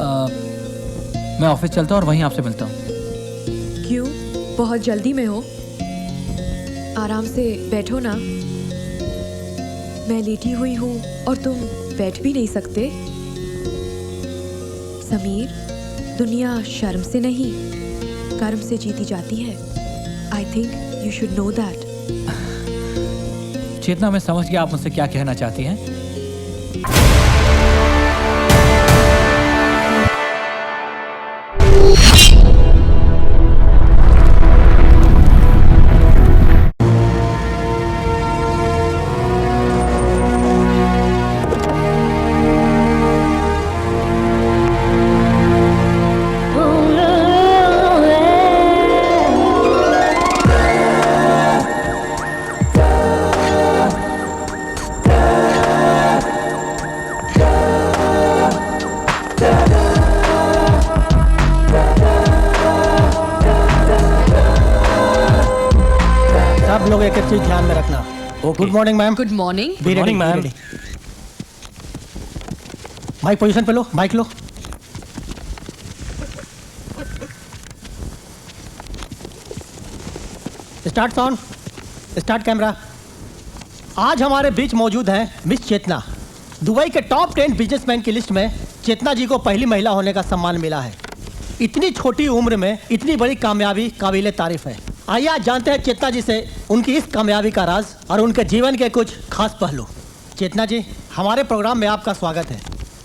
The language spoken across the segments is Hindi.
मैं ऑफिस चलता हूँ और वहीं आपसे मिलता हूँ। क्यों, बहुत जल्दी में हो? आराम से बैठो ना। मैं लेटी हुई हूँ और तुम बैठ भी नहीं सकते। समीर, दुनिया शर्म से नहीं कर्म से जीती जाती है। I think you should know that. Chetna, मैं समझ गया आप मुझसे क्या कहना चाहती हैं। लोग एक चीज ध्यान में रखना। Good morning ma'am. Good morning. Good morning ma'am. Mic position पे लो, माइक लो। Start sound, start camera. आज हमारे बीच मौजूद हैं मिस चेतना। दुबई के टॉप 10 बिजनेसमैन की लिस्ट में चेतना जी को पहली महिला होने का सम्मान मिला है। इतनी छोटी उम्र में इतनी बड़ी कामयाबी काबिले तारीफ है। आइए आज जानते हैं चेतना जी से उनकी इस कामयाबी का राज और उनके जीवन के कुछ खास पहलू। चेतना जी, हमारे प्रोग्राम में आपका स्वागत है।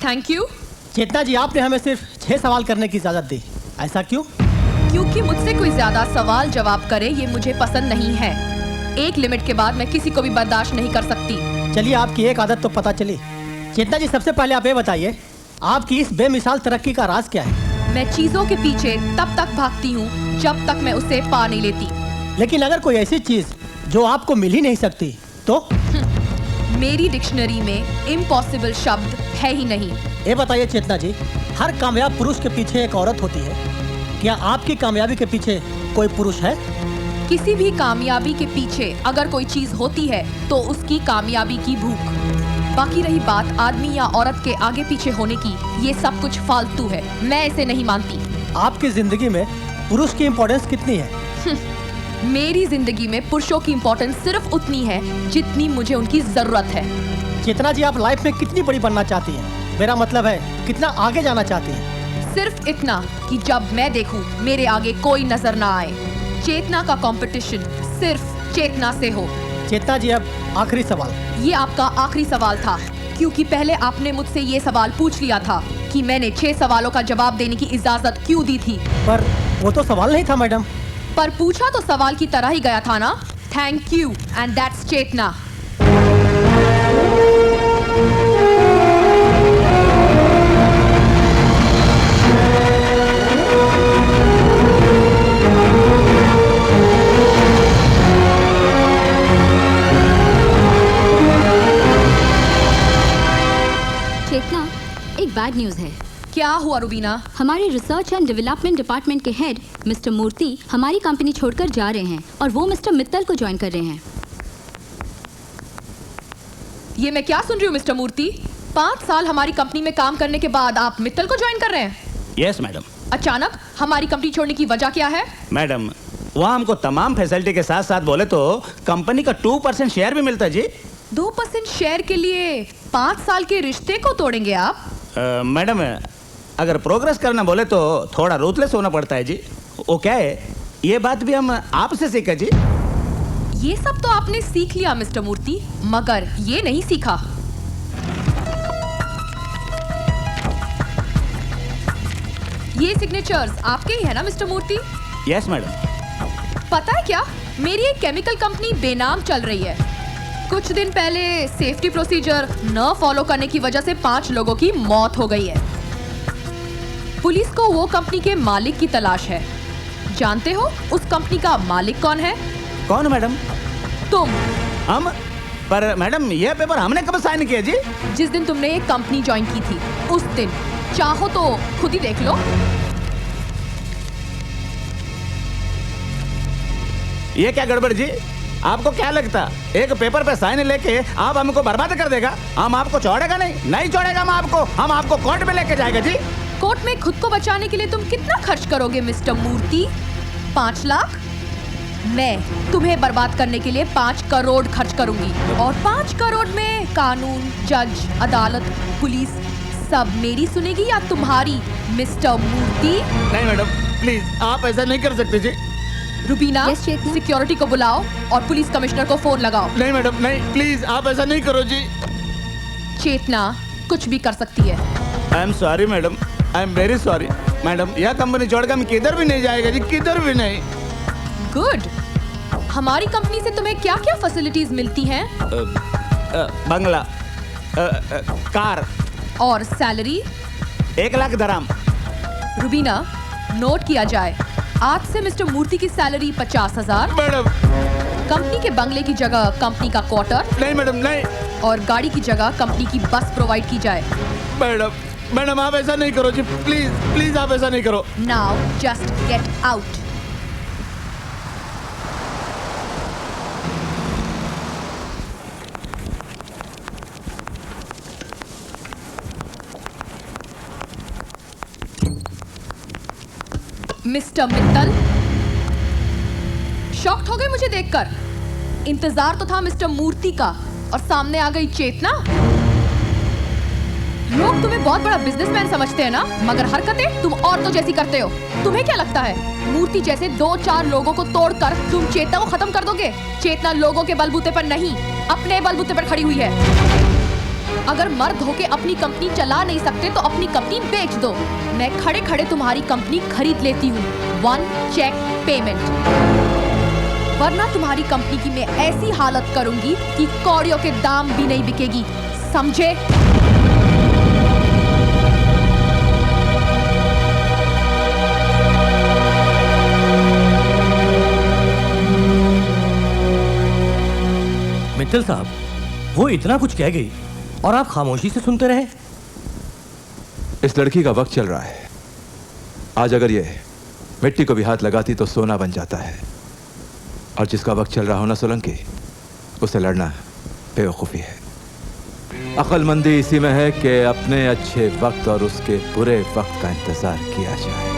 Thank you. चेतना जी, आपने हमें सिर्फ 6 सवाल करने की इजाजत दी, ऐसा क्यों? क्योंकि मुझसे कोई ज्यादा सवाल जवाब करे ये मुझे पसंद नहीं है। एक लिमिट के बाद मैं किसी को भी बर्दाश्त नहीं कर सकती। चलिए, आपकी एक आदत तो पता चली। चेतना जी, सबसे पहले आप ये बताइए, आपकी इस बेमिसाल तरक्की का राज क्या है? मैं चीजों के पीछे तब तक भागती हूँ जब तक मैं उसे पा नहीं लेती। लेकिन अगर कोई ऐसी चीज जो आपको मिल ही नहीं सकती तो? मेरी डिक्शनरी में इम्पॉसिबल शब्द है ही नहीं। ये बताइए चेतना जी, हर कामयाब पुरुष के पीछे एक औरत होती है। क्या आपकी कामयाबी के पीछे कोई पुरुष है? किसी भी कामयाबी के पीछे अगर कोई चीज होती है तो उसकी कामयाबी की भूख। बाकी रही बात आदमी या औरत के आगे पीछे होने की, ये सब कुछ फालतू है। मैं इसे नहीं मानती। आपकी जिंदगी में पुरुष की इम्पोर्टेंस कितनी है? मेरी जिंदगी में पुरुषों की इम्पोर्टेंस सिर्फ उतनी है जितनी मुझे उनकी जरूरत है। चेतना जी, आप लाइफ में कितनी बड़ी बनना चाहती हैं? मेरा मतलब है, कितना आगे जाना चाहती हैं? सिर्फ इतना कि जब मैं देखूं मेरे आगे कोई नजर ना आए। चेतना का कंपटीशन सिर्फ चेतना से हो। चेतना जी, अब आखिरी सवाल। ये आपका आखिरी सवाल था, क्योंकि पहले आपने मुझसे ये सवाल पूछ लिया था कि मैंने 6 सवालों का जवाब देने की इजाजत क्यों दी थी। पर वो तो सवाल नहीं था मैडम। पर पूछा तो सवाल की तरह ही गया था ना। थैंक यू, एंड दैट्स चेतना। चेतना, एक बैड न्यूज़ है। क्या हुआ रुबीना? हमारे रिसर्च एंड डेवलपमेंट डिपार्टमेंट के हेड मिस्टर मूर्ति हमारी कंपनी छोड़कर जा रहे हैं और वो मिस्टर मित्तल को ज्वाइन कर रहे हैं। ये मैं क्या सुन रही हूँ मिस्टर मूर्ति? 5 साल हमारी कंपनी में काम करने के बाद आप मित्तल को ज्वाइन कर रहे हैं? Yes madam. अचानक हमारी कंपनी छोड़ने की वजह क्या है? मैडम, वहाँ हमको तमाम फैसिलिटी के साथ साथ बोले तो कंपनी का 2% शेयर भी मिलता है जी। 2% शेयर के लिए 5 साल के रिश्ते को तोड़ेंगे आप? मैडम, अगर प्रोग्रेस करना बोले तो थोड़ा रूथलेस होना पड़ता है जी। वो क्या है, ये बात भी हम आपसे सीखा जी। ये सब तो आपने सीख लिया मिस्टर मूर्ति, मगर ये नहीं सीखा। ये सिग्नेचर्स आपके ही है ना मिस्टर मूर्ति? Yes madam. पता है क्या, मेरी एक केमिकल कंपनी बेनाम चल रही है। कुछ दिन पहले सेफ्टी प्रोसीजर न फॉलो करने की वजह से 5 लोगों की मौत हो गई है। पुलिस को वो कंपनी के मालिक की तलाश है। जानते हो उस कंपनी का मालिक कौन है? कौन मैडम? तुम। हम? पर मैडम, ये पेपर हमने कब साइन किया जी? जिस दिन तुमने ये कंपनी ज्वाइन की थी उस दिन। चाहो तो खुद ही देख लो। ये क्या गड़बड़ जी? आपको क्या लगता एक पेपर पे साइन लेके आप हमको बर्बाद कर देगा? हम आपको छोड़ेगा नहीं छोड़ेगा हम आपको कोर्ट में लेके जाएगा जी। कोर्ट में खुद को बचाने के लिए तुम कितना खर्च करोगे मिस्टर मूर्ति? 5 लाख? मैं तुम्हें बर्बाद करने के लिए 5 करोड़ खर्च करूंगी, और 5 करोड़ में कानून, जज, अदालत, पुलिस सब मेरी सुनेगी या तुम्हारी मिस्टर मूर्ति? नहीं मैडम, प्लीज आप ऐसा नहीं कर सकते जी। रुबीना, Yes, चेतना। सिक्योरिटी को बुलाओ और पुलिस कमिश्नर को फोन लगाओ। नहीं मैडम, नहीं, प्लीज आप ऐसा नहीं करो जी। चेतना कुछ भी कर सकती है। आई am sorry madam, I am very sorry madam. यह कंपनी छोड़कर हम किधर भी नहीं जाएगा जी, किधर भी नहीं। गुड। हमारी कंपनी से तुम्हें क्या क्या फैसिलिटीज मिलती हैं? बंगला, कार, और salary? 1 lakh dram. Rubina, note किया जाए, आज से मिस्टर मूर्ति की सैलरी 50,000, मैडम कंपनी के बंगले की जगह कंपनी का क्वार्टर, नहीं मैडम, नहीं और गाड़ी की जगह कंपनी की बस प्रोवाइड की जाए। मैडम, मैडम आप ऐसा नहीं करो जी, प्लीज प्लीज आप ऐसा नहीं करो। Now just get out. Mister Mittal, shocked हो गए मुझे देखकर? इंतजार तो था मिस्टर मूर्ति का, और सामने आ गई चेतना। लोग तुम्हें बहुत बड़ा बिजनेसमैन समझते हैं ना, मगर हरकतें तुम औरतों जैसी करते हो। तुम्हें क्या लगता है मूर्ति जैसे 2-4 लोगों को तोड़कर तुम चेतना को खत्म कर दोगे? चेतना लोगों के बलबूते पर नहीं, अपने बलबूते पर खड़ी हुई है। अगर मर्द होके अपनी कंपनी चला नहीं सकते तो अपनी कंपनी बेच दो। मैं खड़े खड़े तुम्हारी कंपनी खरीद लेती हूँ, 1 चेक पेमेंट। वरना तुम्हारी कंपनी की मैं ऐसी हालत करूंगी कि कौड़ियों के दाम भी नहीं बिकेगी, समझे? मित्तल साहब, वो इतना कुछ कह गई और आप खामोशी से सुनते रहे। इस लड़की का वक्त चल रहा है। आज अगर ये मिट्टी को भी हाथ लगाती तो सोना बन जाता है, और जिसका वक्त चल रहा हो ना सोलंकी, उसे लड़ना बेवकूफ़ी है। अक्लमंदी इसी में है कि अपने अच्छे वक्त और उसके बुरे वक्त का इंतजार किया जाए।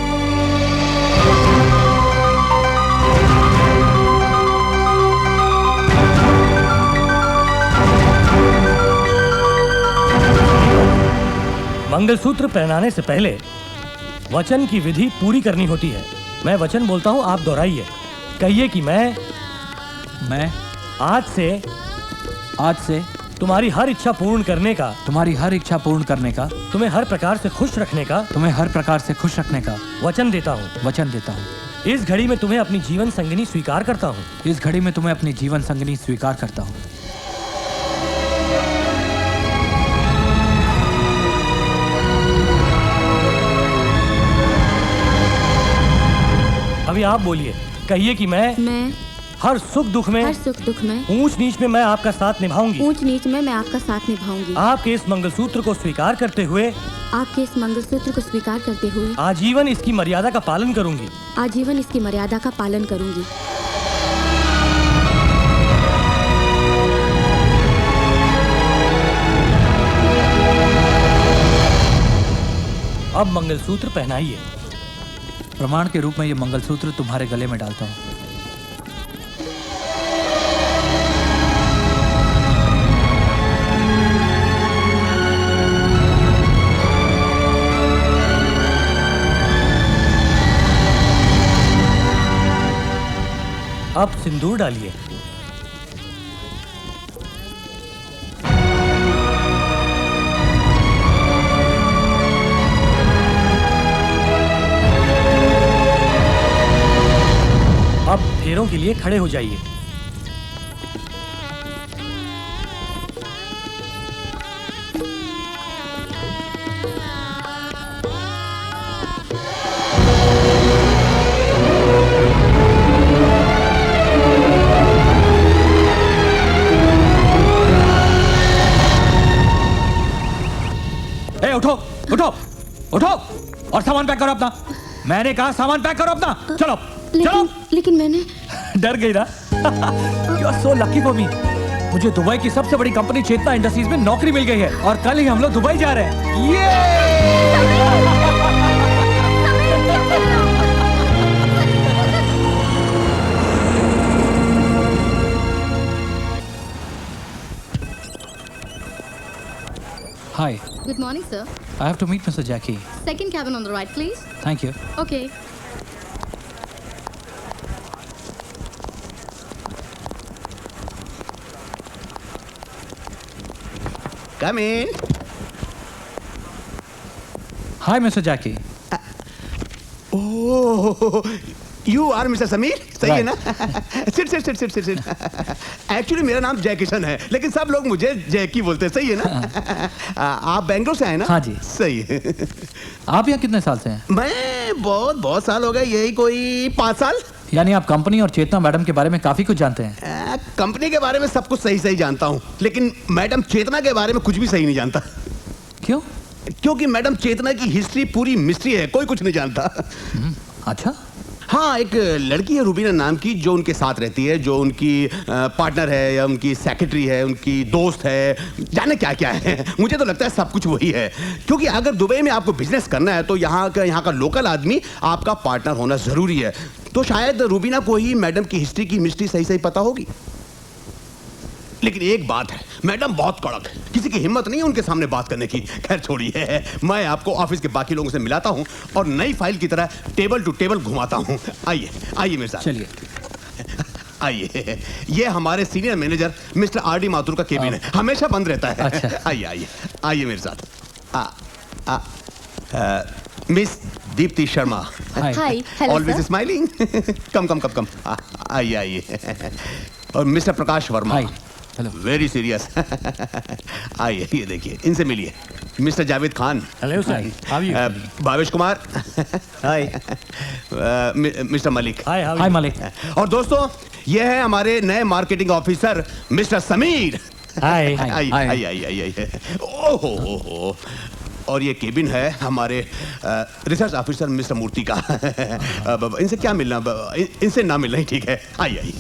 मंगलसूत्र पहनाने से पहले वचन की विधि पूरी करनी होती है। मैं वचन बोलता हूँ, आप दोहराइए। कहिए कि मैं आज से तुम्हारी हर इच्छा पूर्ण करने का, तुम्हें हर प्रकार से खुश रखने का वचन देता हूँ। इस घड़ी में तुम्हें अपनी जीवन संगिनी स्वीकार करता हूँ। अभी आप बोलिए। कहिए कि मैं हर सुख दुख में, ऊंच नीच में मैं आपका साथ निभाऊंगी। आपके इस मंगलसूत्र को स्वीकार करते हुए आजीवन इसकी मर्यादा का पालन करूंगी। अब मंगलसूत्र पहनाइए। प्रमाण के रूप में ये मंगलसूत्र तुम्हारे गले में डालता हूँ। अब सिंदूर डालिए। अब फेरों के लिए खड़े हो जाइए। ए, उठो और सामान पैक करो अपना। मैंने कहा सामान पैक करो अपना। चलो। लेकिन मैंने डर गई ना? You are so lucky for me. मुझे दुबई की सबसे बड़ी कंपनी चेतना इंडस्ट्रीज में नौकरी मिल गई है, और कल ही हम लोग दुबई जा रहे हैं। ये Good morning, sir. I have to meet Mr. Jackie. Second cabin on the right, please. Thank you. Okay. Come in. Hi, Mr. Jackie. Oh, you are Mr. Sameer, सही है ना? सिट. एक्चुअली मेरा नाम जय किशन है, लेकिन सब लोग मुझे जैकी बोलते हैं, सही है ना? आप बैंगलोर से आए ना? हाँ जी। सही है। आप यहाँ कितने साल से हैं? मैं बहुत साल हो गए, यही कोई 5 साल। यानी आप कंपनी और चेतना मैडम के बारे में काफी कुछ जानते हैं। कंपनी के बारे में सब कुछ सही जानता हूँ, लेकिन मैडम चेतना के बारे में कुछ भी सही नहीं जानता। क्यों? क्योंकि मैडम चेतना की हिस्ट्री पूरी मिस्ट्री है, कोई कुछ नहीं जानता। अच्छा। हाँ, एक लड़की है रूबीना नाम की, जो उनके साथ रहती है, जो उनकी पार्टनर है या उनकी सेक्रेटरी है, उनकी दोस्त है, जाने क्या क्या है। मुझे तो लगता है सब कुछ वही है, क्योंकि अगर दुबई में आपको बिजनेस करना है तो यहाँ का लोकल आदमी आपका पार्टनर होना जरूरी है। तो शायद रूबीना को ही मैडम की हिस्ट्री की मिस्ट्री सही पता होगी। लेकिन एक बात है, मैडम बहुत कड़क है, किसी की हिम्मत नहीं है उनके सामने बात करने की। खैर छोड़िए, मैं आपको ऑफिस के बाकी लोगों से मिलाता हूं और नई फाइल की तरह टेबल टू टेबल घुमाता हूं। आइए मेरे साथ। चलिए। आइए, ये हमारे senior manager mister RD. Mathur का केबिन है, हमेशा बंद रहता है। अच्छा। आइए मेरे साथ। Miss Deepti Sharma. Hi. Hello, always sir. Smiling. Come. आइए। और mister Prakash Verma. Hi. Hello. Very serious. आइए, ये देखिए, इनसे मिलिए। Mister Javed Khan. Hello sir, how you? Bhavesh Kumar. Hi. Mister Malik. Hi, how hi Malik. और दोस्तों, ये है हमारे नए marketing officer mister Sameer. Hi. आइए। ओहो। और ये केबिन है हमारे रिसर्च ऑफिसर मिस्टर मूर्ति का। इनसे क्या मिलना, इनसे ना मिलना ही ठीक है। आइए।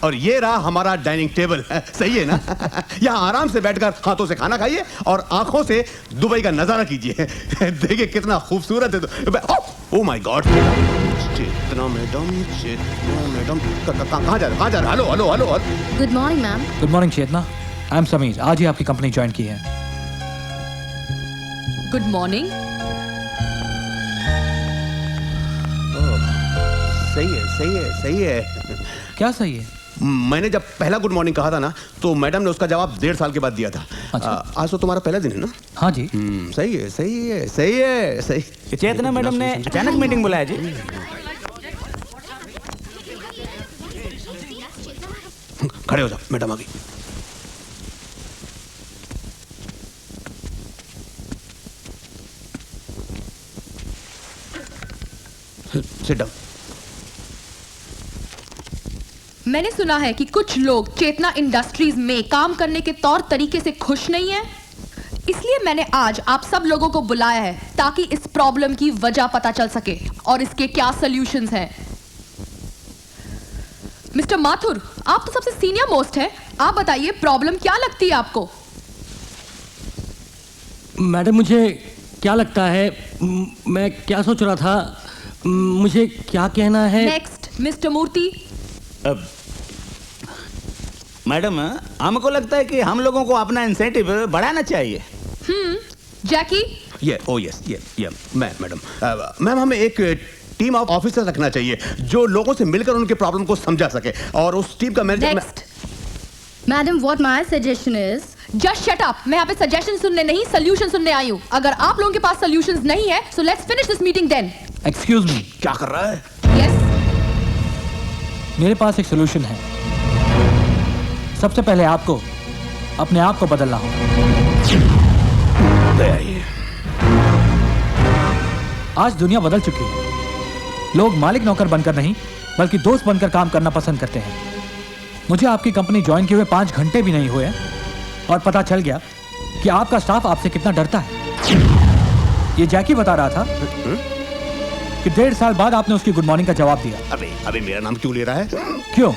और ये रहा हमारा डाइनिंग टेबल, सही है ना? यहाँ आराम से बैठकर हाथों से खाना खाइए और आंखों से दुबई का नजारा कीजिए। देखिए कितना खूबसूरत है। Oh my god, Chetna madam, कहाँ जा रहे? Hello. Good morning, ma'am. Good morning Chetna, I am Sameer, आज ही आपकी कंपनी ज्वाइन की है। Good morning. सही है। क्या सही है? मैंने जब पहला गुड मॉर्निंग कहा था ना, तो मैडम ने उसका जवाब 1.5 साल के बाद दिया था। अच्छा। आज तो तुम्हारा पहला दिन है ना? हाँ जी। सही है। चेतना मैडम ने अचानक मीटिंग बुलाया जी। खड़े हो जाओ, मैडम आ गई। Sit down. मैंने सुना है कि कुछ लोग चेतना इंडस्ट्रीज में काम करने के तौर तरीके से खुश नहीं है, इसलिए मैंने आज आप सब लोगों को बुलाया है ताकि इस प्रॉब्लम की वजह पता चल सके और इसके क्या सॉल्यूशंस हैं। मिस्टर माथुर, आप तो सबसे सीनियर मोस्ट हैं, आप बताइए प्रॉब्लम क्या लगती है आपको? मैडम, मुझे क्या लगता है, मैं क्या सोच रहा था, मुझे क्या कहना है। नेक्स्ट मिस्टर मूर्ति। मैडम, हमको लगता है कि हम लोगों को अपना इंसेंटिव बढ़ाना चाहिए। जैकी। मैम, हमें एक टीम ऑफ ऑफिसर रखना चाहिए जो लोगों से मिलकर उनके प्रॉब्लम को समझा सके, और उस टीम का manager. Next. Madam, what my suggestion is, just shut up. मैं यहाँ पे सजेशन सुनने नहीं, सोल्यूशन सुनने आई हूँ। अगर आप लोगों के पास सोल्यूशंस नहीं है, so let's finish this meeting then. Excuse me, क्या कर रहा है? यस। मेरे पास एक सोल्यूशन है। सबसे पहले आपको अपने आप को बदलना होगा। आज दुनिया बदल चुकी है। लोग मालिक नौकर बनकर नहीं, बल्कि दोस्त बनकर काम करना पसंद करते हैं। मुझे आपकी कंपनी ज्वाइन किए हुए 5 घंटे भी नहीं हुए और पता चल गया कि आपका स्टाफ आपसे कितना डरता है। ये जैकी बता रहा था कि 1.5 साल बाद आपने उसकी गुड मॉर्निंग का जवाब दिया। अबे मेरा नाम क्यों ले रहा है? क्यों?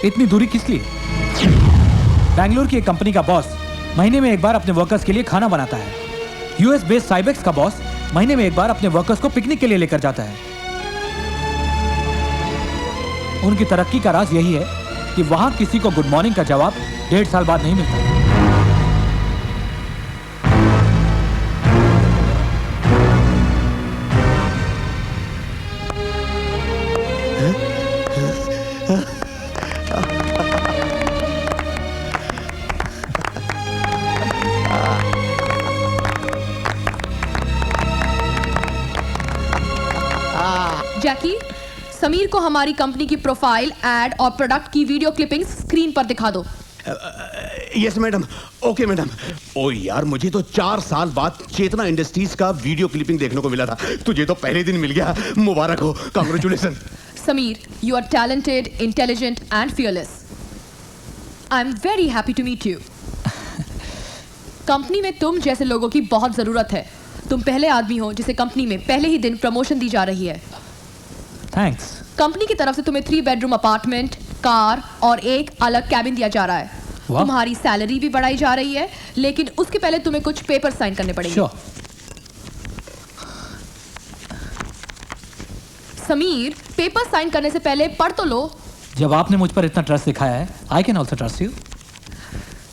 इतनी दूरी किस लिए? बैंगलोर की एक कंपनी का बॉस महीने में एक बार अपने वर्कर्स के लिए खाना बनाता है। यूएस बेस्ड साइबेक्स का बॉस महीने में एक बार अपने वर्कर्स को पिकनिक के लिए लेकर जाता है। उनकी तरक्की का राज यही है कि वहां किसी को गुड मॉर्निंग का जवाब 1.5 साल बाद नहीं मिलता। जैकी, समीर को हमारी कंपनी की प्रोफाइल, एड और प्रोडक्ट की वीडियो क्लिपिंग स्क्रीन पर दिखा दो। Yes madam, okay madam. ओ यार, मुझे तो 4 साल बाद चेतना इंडस्ट्रीज का वीडियो क्लिपिंग देखने को मिला था। तुझे तो पहले दिन मिल गया, मुबारक हो, congratulation. Sameer, you are talented, intelligent and fearless. I'm very happy to meet you. Company में तुम जैसे लोगों की बहुत जरूरत है। तुम पहले आदमी हो जिसे कंपनी में पहले ही दिन प्रमोशन दी जा रही है। थैंक्स। कंपनी की तरफ से तुम्हें 3 बेडरूम अपार्टमेंट, कार और एक अलग कैबिन दिया जा रहा है। वाह। तुम्हारी सैलरी भी बढ़ाई जा रही है, लेकिन उसके पहले तुम्हें कुछ पेपर साइन करने पड़ेंगे। श्योर। समीर, पेपर साइन करने से पहले पढ़ तो लो। जब आपने मुझ पर इतना ट्रस्ट दिखाया है, I can also trust you.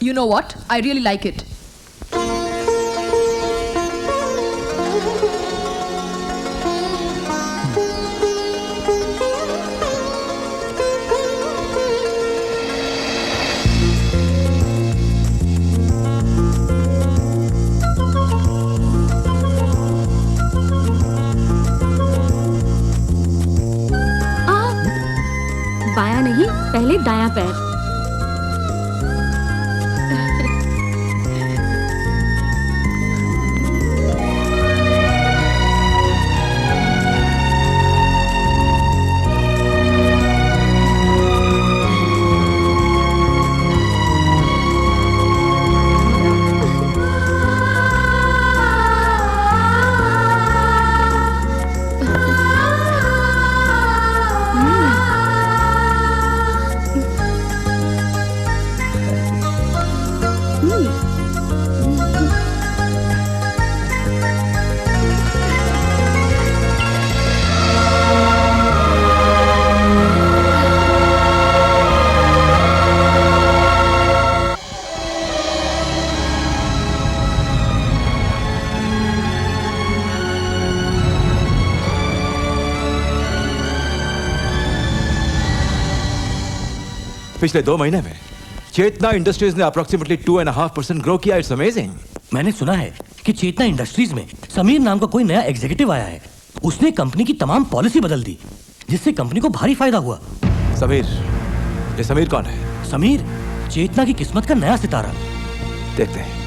You know what? I really like it. बायां नहीं, पहले दायां पैर। पिछले 2 महीने में चेतना इंडस्ट्रीज ने अप्रोक्सीमेटली 2.5% ग्रो किया। It's amazing. मैंने सुना है कि चेतना इंडस्ट्रीज में समीर नाम का कोई नया एग्जीक्यूटिव आया है। उसने कंपनी की तमाम पॉलिसी बदल दी, जिससे कंपनी को भारी फायदा हुआ। समीर, ये समीर कौन है? समीर चेतना की किस्मत का नया सितारा। देखते हैं।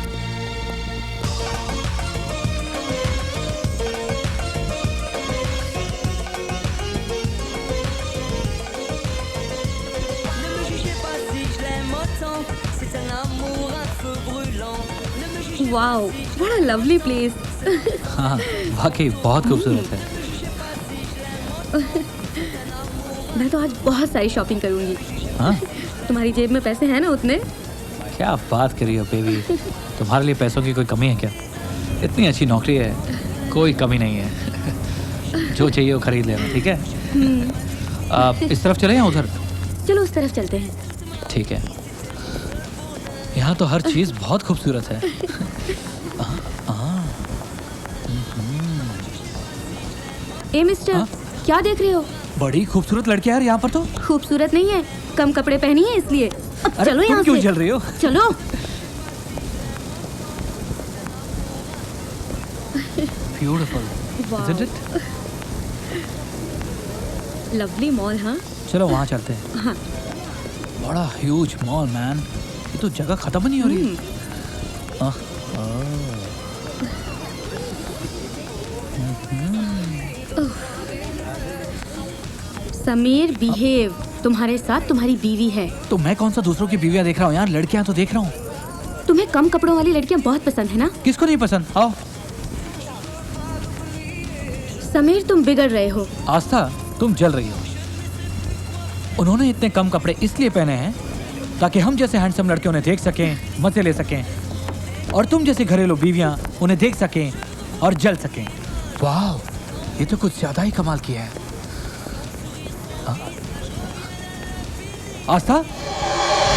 Wow, what a lovely place. हाँ, वाकई बहुत खूबसूरत है। मैं तो आज बहुत सारी शॉपिंग करूंगी। हाँ? तुम्हारी जेब में पैसे हैं ना उतने? क्या बात करी हो बेबी, तुम्हारे लिए पैसों की कोई कमी है क्या? इतनी अच्छी नौकरी है, कोई कमी नहीं है। जो चाहिए वो खरीद लेना, ठीक है? आप इस तरफ चले या उधर? चलो उस तरफ चलते हैं। ठीक है। यहाँ तो हर चीज बहुत खूबसूरत है। ए मिस्टर, हाँ? क्या देख रहे हो? बड़ी खूबसूरत लड़की है यार यहाँ पर तो। खूबसूरत नहीं है, कम कपड़े पहनी है इसलिए। अब अरे चलो तुम यहाँ क्यों से। चल रही हो? चलो। Beautiful, isn't it? Lovely mall. हाँ चलो वहाँ चलते हैं। हाँ। बड़ा ह्यूज मॉल मैन, ये तो जगह खत्म नहीं हो रही। समीर बिहेव, तुम्हारे साथ तुम्हारी बीवी है। तो मैं कौन सा दूसरों की बीवियाँ देख रहा हूँ यार, लड़कियाँ तो देख रहा हूँ। तुम्हें कम कपड़ों वाली लड़कियां बहुत पसंद है ना? किसको नहीं पसंद? आओ। समीर तुम बिगड़ रहे हो। आस्था, तुम जल रही हो। उन्होंने इतने कम कपड़े इसलिए पहने हैं ताकि हम जैसे हैंडसम लड़के उन्हें देख सकें, मजे ले सकें, और तुम जैसे घरेलू बीवियां उन्हें देख सकें और जल सकें। वाह, ये तो कुछ ज्यादा ही कमाल किया है। आस्था,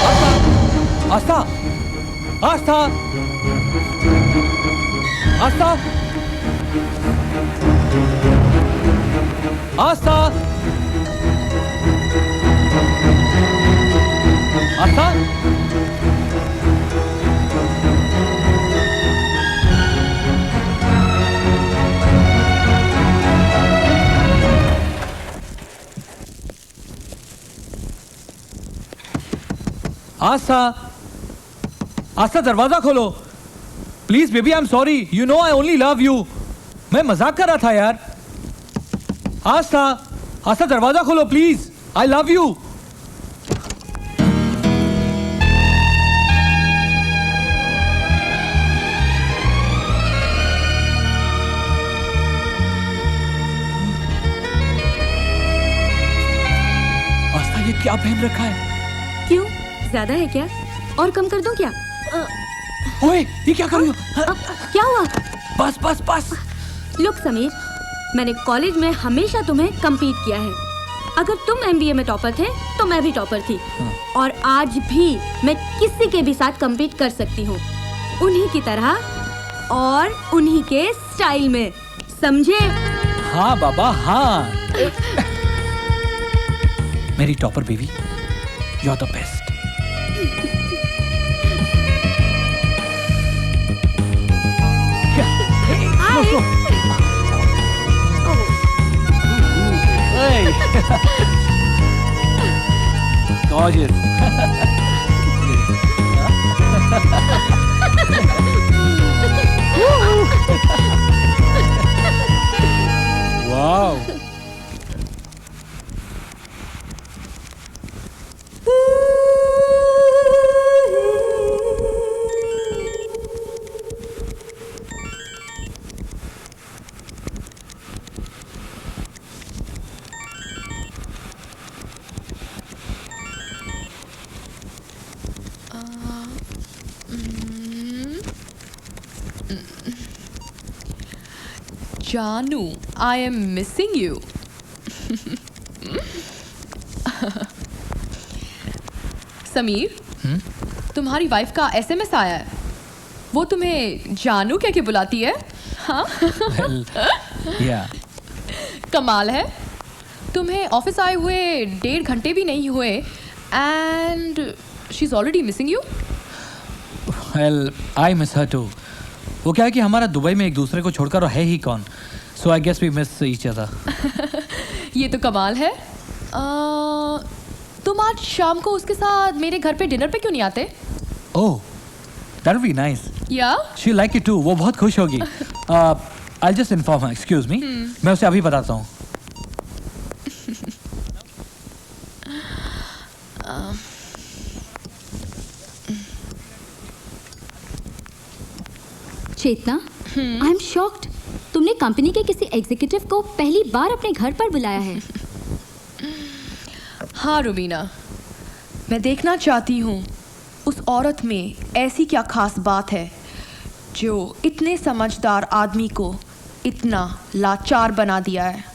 आस्था, आस्था, आस्था, आस्था, आस्था, आस्था, आस्था, आस्था दरवाजा खोलो please baby, I am sorry, you know I only love you. मैं मजाक कर रहा था यार। आस्था, आस्था दरवाजा खोलो प्लीज, आई लव यू। आस्था ये क्या पहन रखा है? क्यों, ज्यादा है क्या? और कम कर दूं क्या? ओए ये क्या कर रही हो? क्या हुआ? बस बस बस। लुक समीर, मैंने कॉलेज में हमेशा तुम्हें compete किया है। अगर तुम MBA में टॉपर थे तो मैं भी टॉपर थी, और आज भी मैं किसी के भी साथ compete कर सकती हूँ, उन्हीं की तरह और उन्हीं के स्टाइल में, समझे? हाँ बाबा हाँ। मेरी topper baby, you are the best. Gorgeous. Wow. जानू, I am missing you. Sameer, तुम्हारी वाइफ का SMS आया है। वो तुम्हें जानू कह के बुलाती है? हाँ? Well, yeah. कमाल है। तुम्हें ऑफिस आए हुए 1.5 घंटे भी नहीं हुए and she is already missing you. Well, I miss her too. वो क्या है कि हमारा दुबई में एक दूसरे को छोड़कर है ही कौन, so I guess we miss each other. ये तो कमाल है। तुम आज शाम को उसके साथ मेरे घर पे डिनर पे क्यों नहीं आते? Oh, that would be nice. या? She like it too. वो बहुत खुश होगी. I'll just inform her. Excuse me. मैं उसे अभी बताता हूँ. चेतना, आई एम शॉक्ड। तुमने कंपनी के किसी एग्जीक्यूटिव को पहली बार अपने घर पर बुलाया है। हाँ रुबीना, मैं देखना चाहती हूँ उस औरत में ऐसी क्या खास बात है जो इतने समझदार आदमी को इतना लाचार बना दिया है।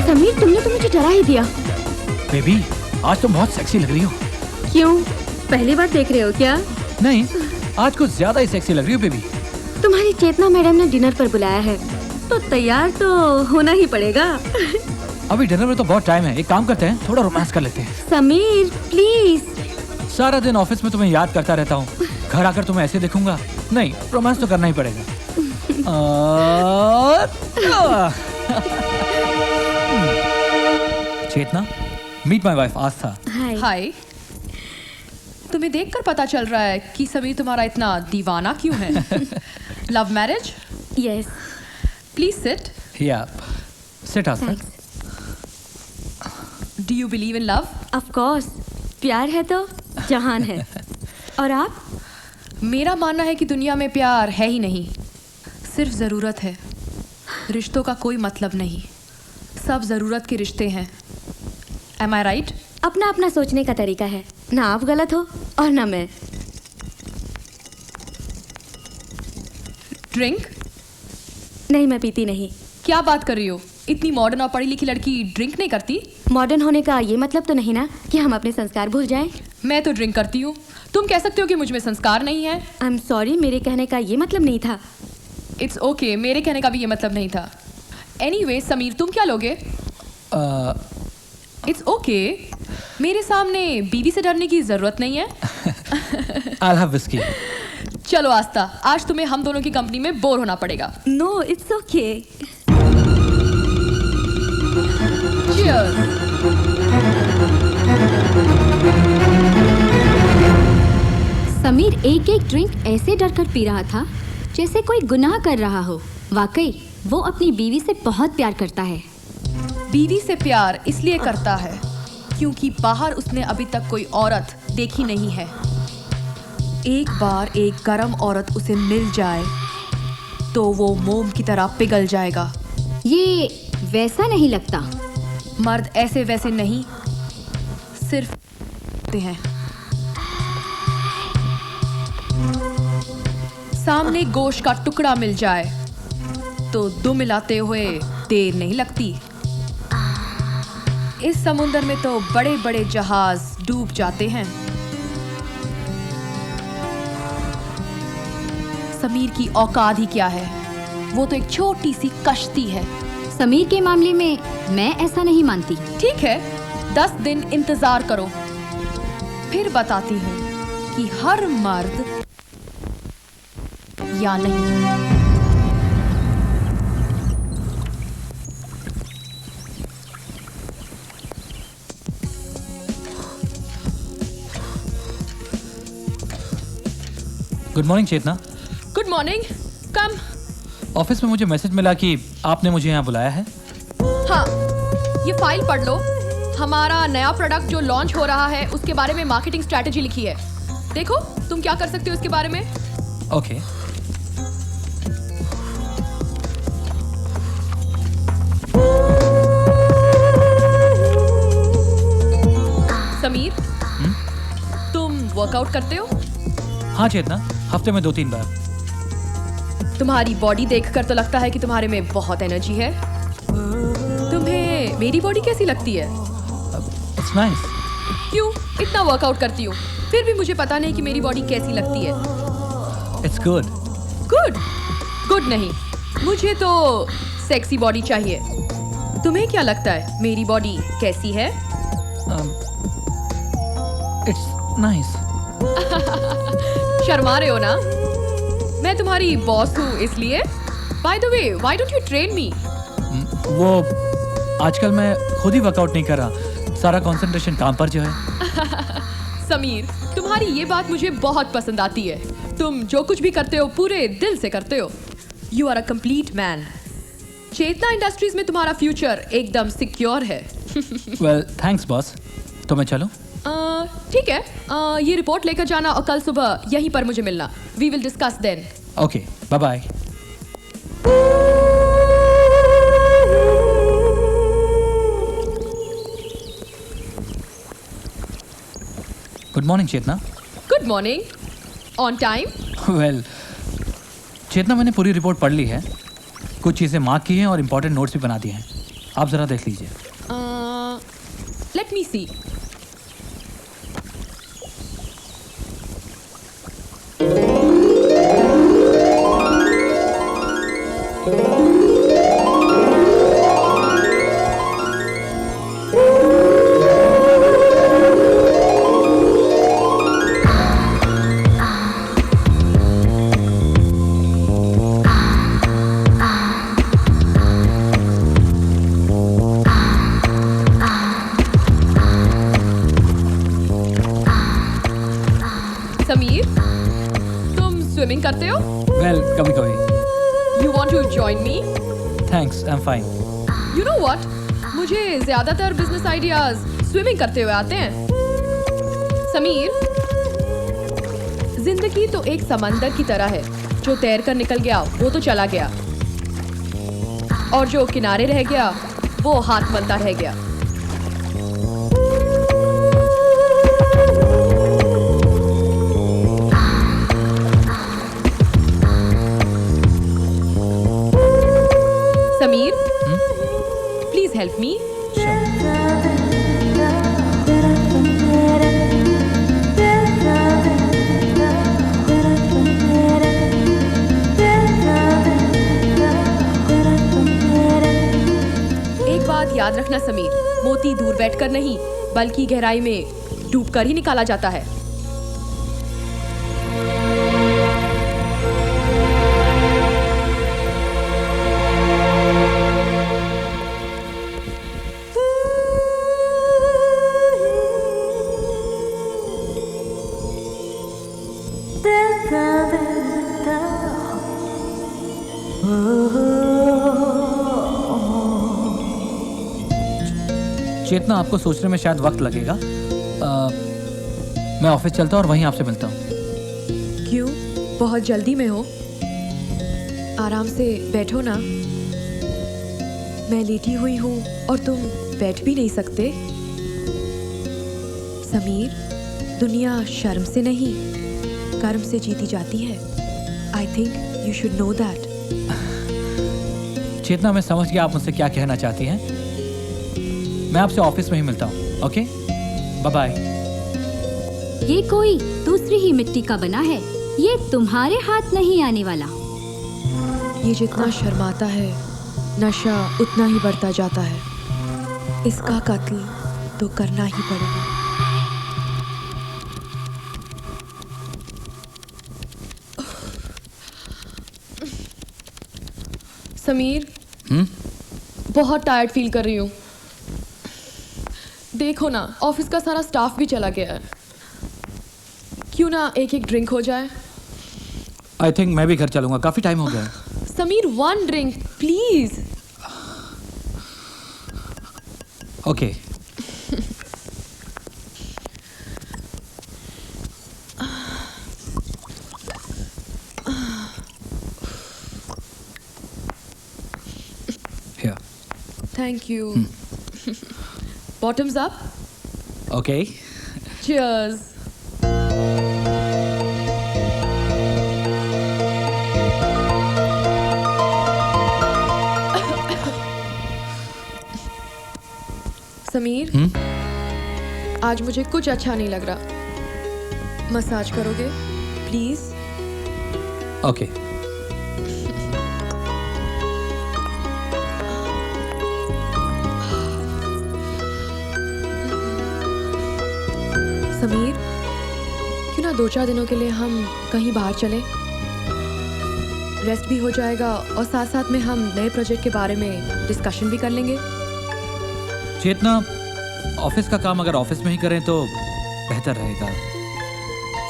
समीर, तुमने तो मुझे डरा ही दिया। बेबी, आज तुम बहुत सेक्सी लग रही हो। क्यों, पहली बार देख रहे हो क्या? नहीं, आज कुछ ज्यादा ही सेक्सी लग रही हो बेबी। तुम्हारी चेतना मैडम ने डिनर पर बुलाया है तो तैयार तो होना ही पड़ेगा। अभी डिनर में तो बहुत टाइम है, एक काम करते हैं, थोड़ा रोमांस कर लेते हैं। समीर प्लीज। सारा दिन ऑफिस में तुम्हें याद करता रहता हूँ, घर आकर तुम्हें ऐसे देखूंगा, नहीं रोमांस तो करना ही पड़ेगा। चेतना, मीट माय वाइफ आस्था। हाय। तुम्हें देखकर पता चल रहा है कि समीर तुम्हारा इतना दीवाना क्यों है। Love marriage? Yes. Please sit. Ya, sit Aastha. Do you believe in love? Of course, प्यार है तो जहान है। और आप? मेरा मानना है कि दुनिया में प्यार है ही नहीं, सिर्फ ज़रूरत है। रिश्तों का कोई मतलब नहीं, सब ज़रूरत के रिश्ते हैं। Am I right? अपना अपना सोचने का तरीका है, ना आप गलत हो और ना मैं। ड्रिंक? नहीं, मैं पीती नहीं। क्या बात कर रही हो? इतनी मॉडर्न और पढ़ी लिखी लड़की ड्रिंक नहीं करती? मॉडर्न होने का ये मतलब तो नहीं ना कि हम अपने संस्कार भूल जाएं। मैं तो ड्रिंक करती हूँ। तुम कह सकते हो कि मुझ में संस्कार नहीं है। आई एम सॉरी, मेरे कहने का ये मतलब नहीं था। इट्स ओके, मेरे कहने का भी ये मतलब नहीं था। एनीवे समीर, तुम क्या लोगे? इट्स ओके, मेरे सामने बीवी से डरने की जरूरत नहीं है। I'll have whiskey. चलो आस्था, आज तुम्हें हम दोनों की कंपनी में बोर होना पड़ेगा। No, it's okay. Cheers. Sameer एक एक ड्रिंक ऐसे डर कर पी रहा था जैसे कोई गुनाह कर रहा हो। वाकई वो अपनी बीवी से बहुत प्यार करता है। बीवी से प्यार इसलिए करता है क्योंकि बाहर उसने अभी तक कोई औरत देखी नहीं है। एक बार एक गरम औरत उसे मिल जाए तो वो मोम की तरह पिघल जाएगा। ये वैसा नहीं लगता। मर्द ऐसे वैसे नहीं, सिर्फ होते हैं। सामने गोश्त का टुकड़ा मिल जाए तो दुम मिलाते हुए देर नहीं लगती। इस समुंदर में तो बड़े बड़े जहाज डूब जाते हैं। समीर की औकात ही क्या है, वो तो एक छोटी सी कश्ती है। समीर के मामले में मैं ऐसा नहीं मानती। ठीक है, 10 दिन इंतजार करो, फिर बताती हूँ कि हर मर्द या नहीं। Good morning Chetna. Good morning, कम। ऑफिस में मुझे मैसेज मिला कि आपने मुझे यहाँ बुलाया है। हाँ, ये फाइल पढ़ लो। हमारा नया प्रोडक्ट जो लॉन्च हो रहा है उसके बारे में मार्केटिंग स्ट्रेटेजी लिखी है। देखो तुम क्या कर सकते हो इसके बारे में। ओके। समीर, तुम वर्कआउट करते हो? हाँ चेतना, हफ्ते में 2-3 बार। तुम्हारी बॉडी देखकर तो लगता है कि तुम्हारे में बहुत एनर्जी है। तुम्हें मेरी बॉडी कैसी लगती है? It's nice. क्यों इतना वर्कआउट करती हूँ फिर भी मुझे पता नहीं कि मेरी बॉडी कैसी लगती है। It's good. गुड? गुड नहीं, मुझे तो सेक्सी बॉडी चाहिए। तुम्हें क्या लगता है मेरी बॉडी कैसी है? It's nice. शर्मा रहे हो ना? मैं तुम्हारी बॉस हूँ इसलिए। By the way, why don't you train me? वो आजकल मैं खुद ही वर्कआउट नहीं कर रहा, सारा कंसंट्रेशन काम पर जो है। समीर, तुम्हारी ये बात मुझे बहुत पसंद आती है। तुम जो कुछ भी करते हो पूरे दिल से करते हो। You are a complete man. Chetna industries में तुम्हारा फ्यूचर एकदम सिक्योर है। Well thanks boss. तो मैं चलूं? ठीक है, ये रिपोर्ट लेकर जाना और कल सुबह यहीं पर मुझे मिलना। We will discuss then. Okay, bye bye. Good morning Chetna. Good morning. On time? Well Chetna, मैंने पूरी रिपोर्ट पढ़ ली है, कुछ चीज़ें मार्क की हैं और इम्पोर्टेंट नोट्स भी बना दिए हैं। आप ज़रा देख लीजिए। लेट मी सी। समीर, तुम स्विमिंग करते हो? वेल कभी कभी। You want to join me? Thanks, I am fine. You know what, मुझे ज्यादातर बिजनेस आइडियाज स्विमिंग करते हुए आते हैं। समीर, जिंदगी तो एक समंदर की तरह है, जो तैर कर निकल गया वो तो चला गया, और जो किनारे रह गया वो हाथ मलता रह गया। Sameer, help me? एक बात याद रखना समीर, मोती दूर बैठकर नहीं बल्कि गहराई में डूबकर ही निकाला जाता है। चेतना, आपको सोचने में शायद वक्त लगेगा। मैं ऑफिस चलता हूँ और वहीं आपसे मिलता हूँ। क्यों, बहुत जल्दी में हो? आराम से बैठो ना। मैं लेटी हुई हूँ और तुम बैठ भी नहीं सकते। समीर, दुनिया शर्म से नहीं कर्म से जीती जाती है। I think you should know that. Chetna, मैं समझ गया आप मुझसे क्या कहना चाहती हैं। मैं आपसे ऑफिस में ही मिलता हूँ। Okay, bye bye. ये कोई दूसरी ही मिट्टी का बना है, ये तुम्हारे हाथ नहीं आने वाला। ये जितना शर्माता है नशा उतना ही बढ़ता जाता है। इसका कत्ल तो करना ही पड़ेगा। समीर, बहुत टायर्ड फील कर रही हूँ। देखो ना, ऑफिस का सारा स्टाफ भी चला गया है। क्यों ना एक एक ड्रिंक हो जाए? आई थिंक मैं भी घर चलूंगा, काफी टाइम हो गया है। Sameer, one drink please. Okay. Here. Thank you. Bottoms up. Okay. Cheers. Sameer, आज मुझे कुछ अच्छा नहीं लग रहा। मसाज करोगे प्लीज? ओके। समीर, क्यों ना 2-4 दिनों के लिए हम कहीं बाहर चलें? रेस्ट भी हो जाएगा और साथ साथ में हम नए प्रोजेक्ट के बारे में डिस्कशन भी कर लेंगे। चेतना, ऑफिस का काम अगर ऑफिस में ही करें तो बेहतर रहेगा।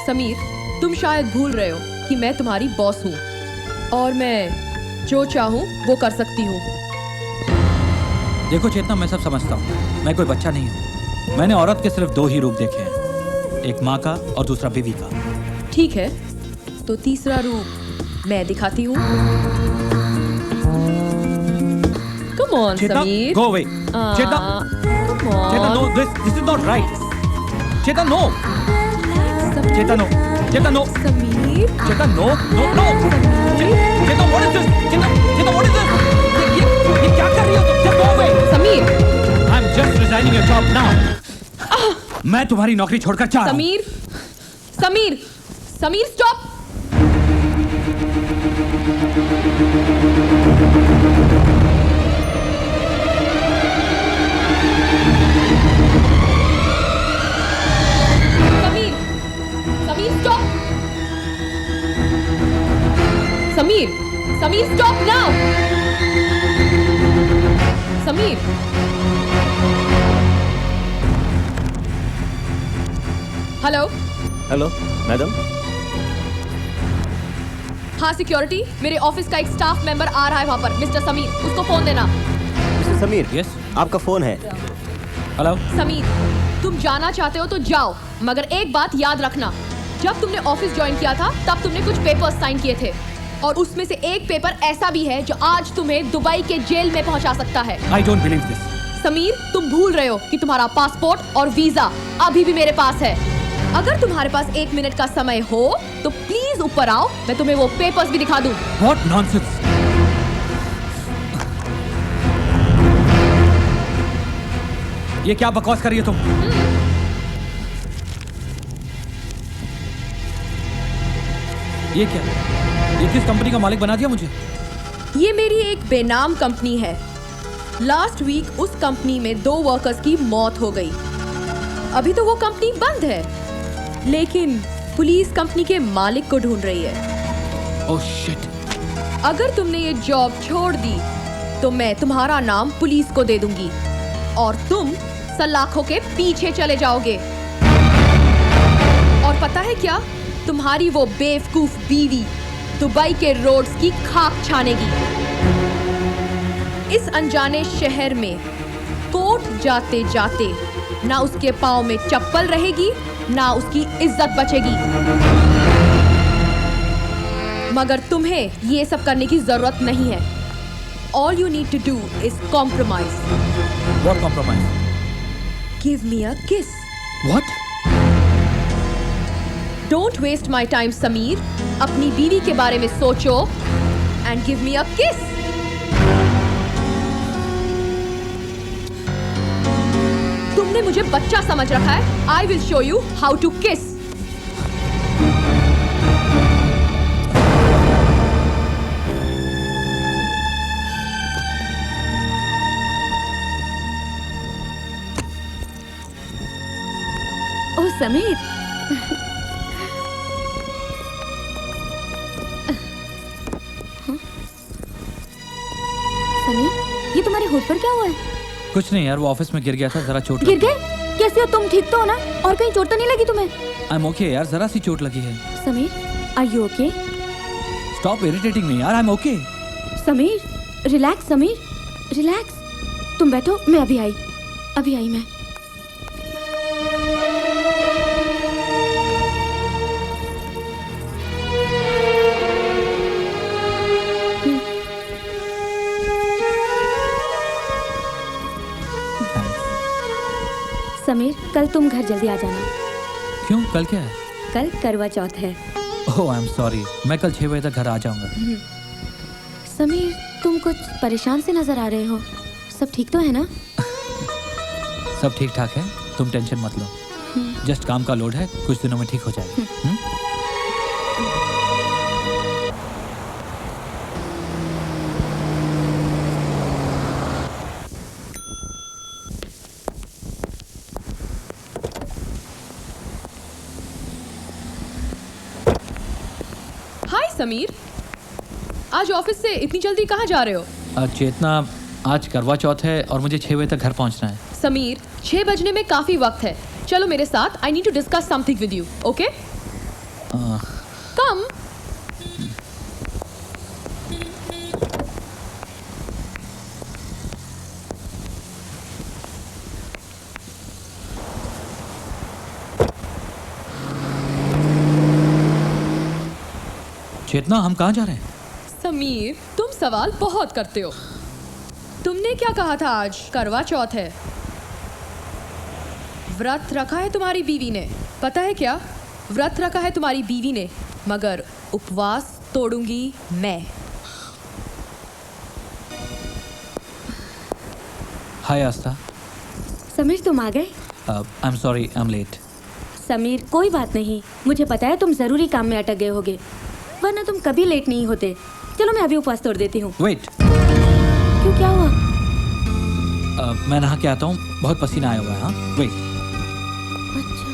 समीर, तुम शायद भूल रहे हो कि मैं तुम्हारी बॉस हूँ और मैं जो चाहूँ वो कर सकती हूँ। देखो चेतना, मैं सब समझता हूँ, मैं कोई बच्चा नहीं हूँ। मैंने औरत के सिर्फ 2 ही रूप देखे हैं, एक माँ का और दूसरा बीवी का। ठीक है, तो तीसरा रूप मैं दिखाती हूँ। Come on, Chetna, Sameer. go away. Chetna, Come on. Chetna, no, this is not right. Chetna, no. Sameer. Chetna, no. Chetna, no. Sameer. Chetna, no, no, no. Chetna, what is this? Chetna, what is this? ये क्या कर रही हो तुम? Just go away. Sameer. I'm just resigning your job now. मैं तुम्हारी नौकरी छोड़कर जा रहा हूँ। Sameer, Sameer, Sameer, stop. Sameer, Sameer, stop. Sameer, Sameer, stop now. Sameer. Hello. Hello madam. हाँ सिक्योरिटी, मेरे ऑफिस का एक स्टाफ मेंबर आ रहा है वहाँ पर, मिस्टर समीर, उसको फोन देना। Mister Sameer, Yes? आपका फोन है। हेलो। समीर, तुम जाना चाहते हो तो जाओ, मगर एक बात याद रखना, जब तुमने ऑफिस ज्वाइन किया था तब तुमने कुछ पेपर्स साइन किए थे और उसमें से एक पेपर ऐसा भी है जो आज तुम्हें दुबई के जेल में पहुंचा सकता है। I don't believe this. Sameer, तुम भूल रहे हो कि तुम्हारा पासपोर्ट और वीजा अभी भी मेरे पास है। अगर तुम्हारे पास 1 मिनट का समय हो तो प्लीज ऊपर आओ, मैं तुम्हें वो पेपर्स भी दिखा दूं। What nonsense! ये क्या बकवास कर रही हो तुम? ये क्या? ये किस कंपनी का मालिक बना दिया मुझे? ये मेरी एक बेनाम कंपनी है। लास्ट वीक उस कंपनी में 2 वर्कर्स की मौत हो गई। अभी तो वो कंपनी बंद है, लेकिन पुलिस कंपनी के मालिक को ढूंढ रही है। Oh shit. अगर तुमने ये जॉब छोड़ दी तो मैं तुम्हारा नाम पुलिस को दे दूंगी और तुम सलाखों के पीछे चले जाओगे। और पता है क्या? तुम्हारी वो बेवकूफ बीवी दुबई के रोड्स की खाक छानेगी। इस अनजाने शहर में कोर्ट जाते जाते ना उसके पाँव में चप्पल रहेगी, ना उसकी इज्जत बचेगी। मगर तुम्हें ये सब करने की जरूरत नहीं है। All you need to do is compromise. What compromise? Give me a kiss. What? Don't waste my time, Sameer. अपनी बीवी के बारे में सोचो and give me a kiss. तुमने मुझे बच्चा समझ रखा है। I will show you how to kiss. ओह समीर, समीर, ये तुम्हारे होठ पर क्या हुआ है? कुछ नहीं यार, वो ऑफिस में गिर गया था, जरा चोट गिर गए? कैसे हो तुम? ठीक तो हो ना? और कहीं चोट तो नहीं लगी तुम्हें? आई एम ओके यार, जरा सी चोट लगी है। Sameer, are you okay? Stop irritating me यार, I am okay. Sameer, relax Sameer, relax. तुम बैठो, मैं अभी आई मैं। समीर, कल तुम घर जल्दी आ जाना। क्यों, कल क्या है? कल करवा चौथ है। ओह आई एम सॉरी, मैं कल 6 बजे तक घर आ जाऊंगा। समीर, तुम कुछ परेशान से नजर आ रहे हो। सब ठीक तो है ना? सब ठीक ठाक है, तुम टेंशन मत लो। जस्ट काम का लोड है, कुछ दिनों में ठीक हो जाएगा। हाय समीर, आज ऑफिस से इतनी जल्दी कहाँ जा रहे हो? चेतना, आज करवा चौथ है और मुझे 6 बजे तक घर पहुंचना है। समीर, 6 बजने में काफी वक्त है। चलो मेरे साथ, I need to discuss something with you, okay? Come. Chetna, हम कहाँ जा रहे हैं? समीर, तुम सवाल बहुत करते हो। तुमने क्या कहा था? आज करवा चौथ है। व्रत रखा है तुम्हारी बीवी ने। पता है क्या? व्रत रखा है तुम्हारी बीवी ने, मगर उपवास तोड़ूंगी मैं। हाय आस्था। समीर, तुम आ गए? I am sorry, I am late. Sameer, कोई बात नहीं, मुझे पता है तुम जरूरी काम में अटक गए होगे, वरना तुम कभी लेट नहीं होते। चलो मैं अभी उपवास तोड़ देती हूँ। वेट। क्यों, क्या हुआ? मैं नहा के आता हूँ, बहुत पसीना आया हुआ है। हाँ, वेट। अच्छा।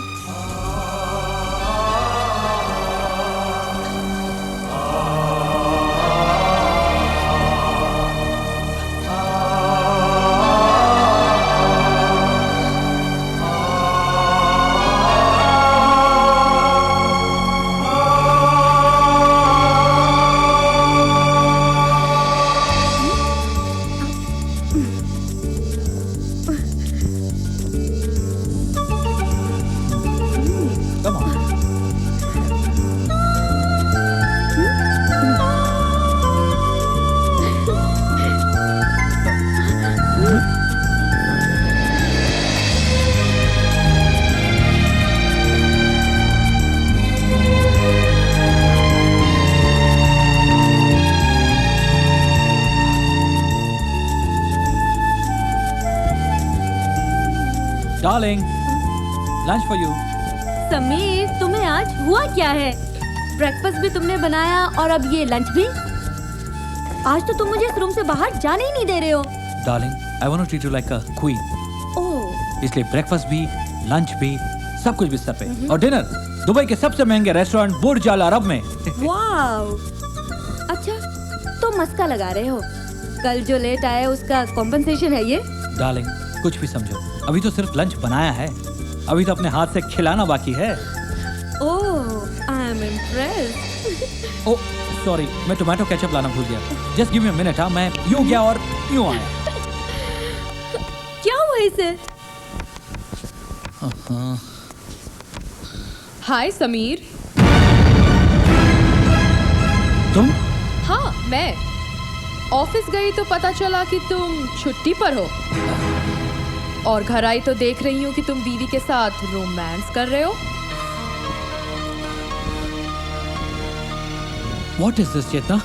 Darling, lunch for you. Sameer, तुम्हें आज हुआ क्या है? ब्रेकफास्ट भी तुमने बनाया और अब ये लंच भी? आज तो तुम मुझे इस रूम से बाहर जाने ही नहीं दे रहे हो। Darling, I want to treat you like a queen, oh, इसलिए ब्रेकफास्ट भी, लंच भी, सब कुछ बिस्तर पे, और डिनर दुबई के सबसे महंगे रेस्टोरेंट बुर्ज अल अरब में। वाओ। अच्छा, तो मस्का लगा रहे हो? कल जो लेट आया उसका कॉम्पेंसेशन है ये? डार्लिंग, कुछ भी समझो, अभी तो सिर्फ लंच बनाया है, अभी तो अपने हाथ से खिलाना बाकी है। Oh, I am impressed. Oh sorry, मैं टोमेटो केचप लाना भूल गया। Just give me a minute. हाँ, मैं यूं गया और यूं आया। क्या हुआ इसे? हाय समीर। तुम? हाँ, मैं ऑफिस गई तो पता चला कि तुम छुट्टी पर हो, और घर आई तो देख रही हूँ कि तुम बीवी के साथ रोमांस कर रहे हो। What is this, चेतना?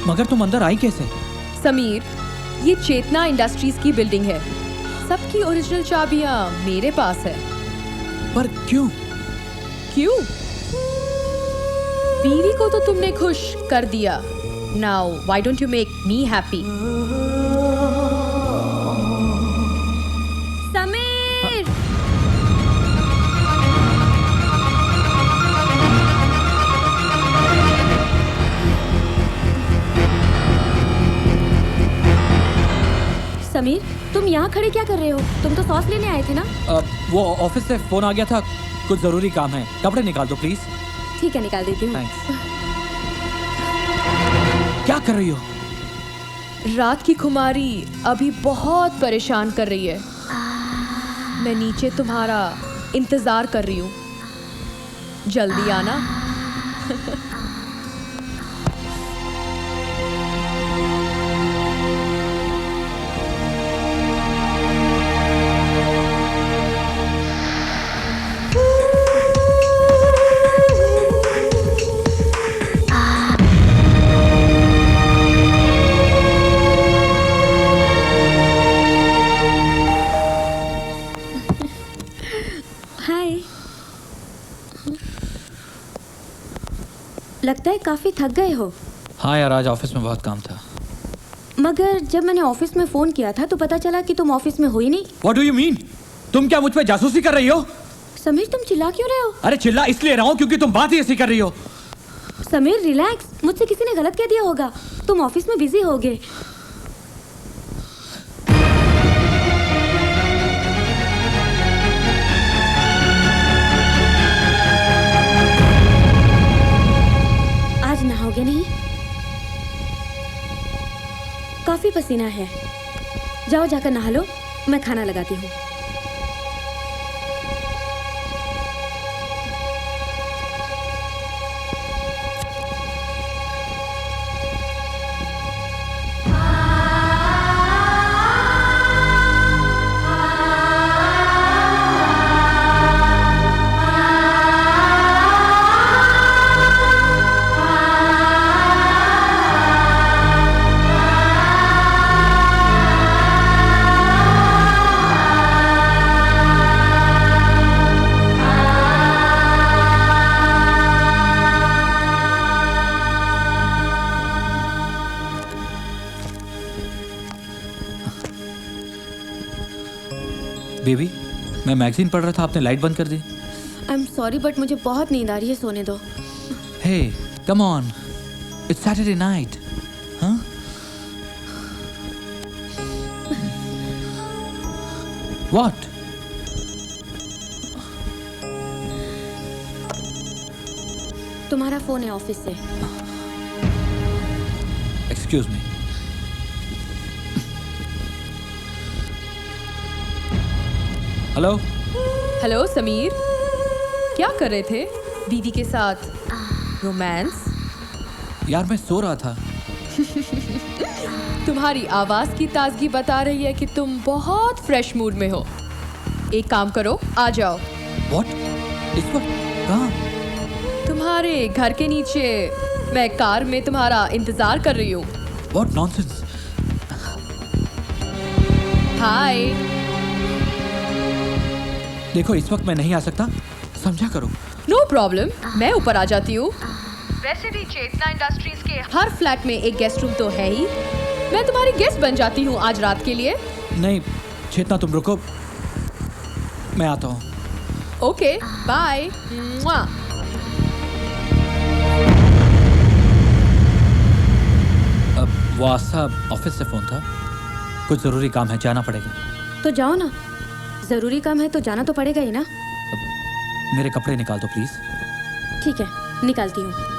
मगर तुम अंदर आई कैसे? समीर, ये चेतना इंडस्ट्रीज की बिल्डिंग है, सबकी ओरिजिनल चाबियां मेरे पास है। पर क्यों? क्यों? बीवी को तो तुमने खुश कर दिया। Now why don't you make me happy? Sameer! Sameer, तुम यहाँ खड़े क्या कर रहे हो? तुम तो सॉस लेने आए थे ना? वो ऑफिस से फोन आ गया था, कुछ जरूरी काम है। कपड़े निकाल दो प्लीज। ठीक है, निकाल देती हूँ। थैंक्स। क्या कर रही हो? रात की खुमारी अभी बहुत परेशान कर रही है। मैं नीचे तुम्हारा इंतजार कर रही हूँ, जल्दी आना। हाय। लगता है काफी थक गए हो। हाँ यार, आज ऑफिस में बहुत काम था। मगर जब मैंने ऑफिस में फोन किया था तो पता चला कि तुम ऑफिस में हो ही नहीं। What do you mean? तुम क्या मुझ पे जासूसी कर रही हो? समीर, तुम चिल्ला क्यों रहे हो? अरे चिल्ला इसलिए रहा हूँ क्योंकि तुम बात ही ऐसी कर रही हो। समीर, रिलैक्स। मुझसे किसी ने गलत कह दिया होगा। तुम ऑफिस में बिजी होगे। आज नहाओगे नहीं? काफी पसीना है। जाओ जाकर नहा लो, मैं खाना लगाती हूँ। बेबी, मैं मैगजीन पढ़ रहा था, आपने लाइट बंद कर दी। आई एम सॉरी, बट मुझे बहुत नींद आ रही है, सोने दो। Hey, come on, it's Saturday night. हाँ? व्हाट? तुम्हारा फोन है ऑफिस से। Excuse me. Hello. Hello Sameer, क्या कर रहे थे? बीवी के साथ रोमांस? यार मैं सो रहा था। तुम्हारी आवाज की ताजगी बता रही है कि तुम बहुत फ्रेश मूड में हो। एक काम करो, आ जाओ। व्हाट? इस वक्त? कहाँ? तुम्हारे घर के नीचे मैं कार में तुम्हारा इंतजार कर रही हूँ। What nonsense? हाय। देखो इस वक्त मैं नहीं आ सकता, समझा करो। नो प्रॉब्लम, मैं ऊपर आ जाती हूँ। वैसे भी चेतना इंडस्ट्रीज के हर फ्लैट में एक गेस्ट रूम तो है ही। मैं तुम्हारी गेस्ट बन जाती हूँ आज रात के लिए। नहीं चेतना तुम रुको, मैं आता हूँ। Okay bye. अब वो आस्था ऑफिस से फोन था, कुछ जरूरी काम है, जाना पड़ेगा। तो जाओ ना, जरूरी काम है तो जाना तो पड़ेगा ही ना। मेरे कपड़े निकाल दो प्लीज। ठीक है, निकालती हूँ।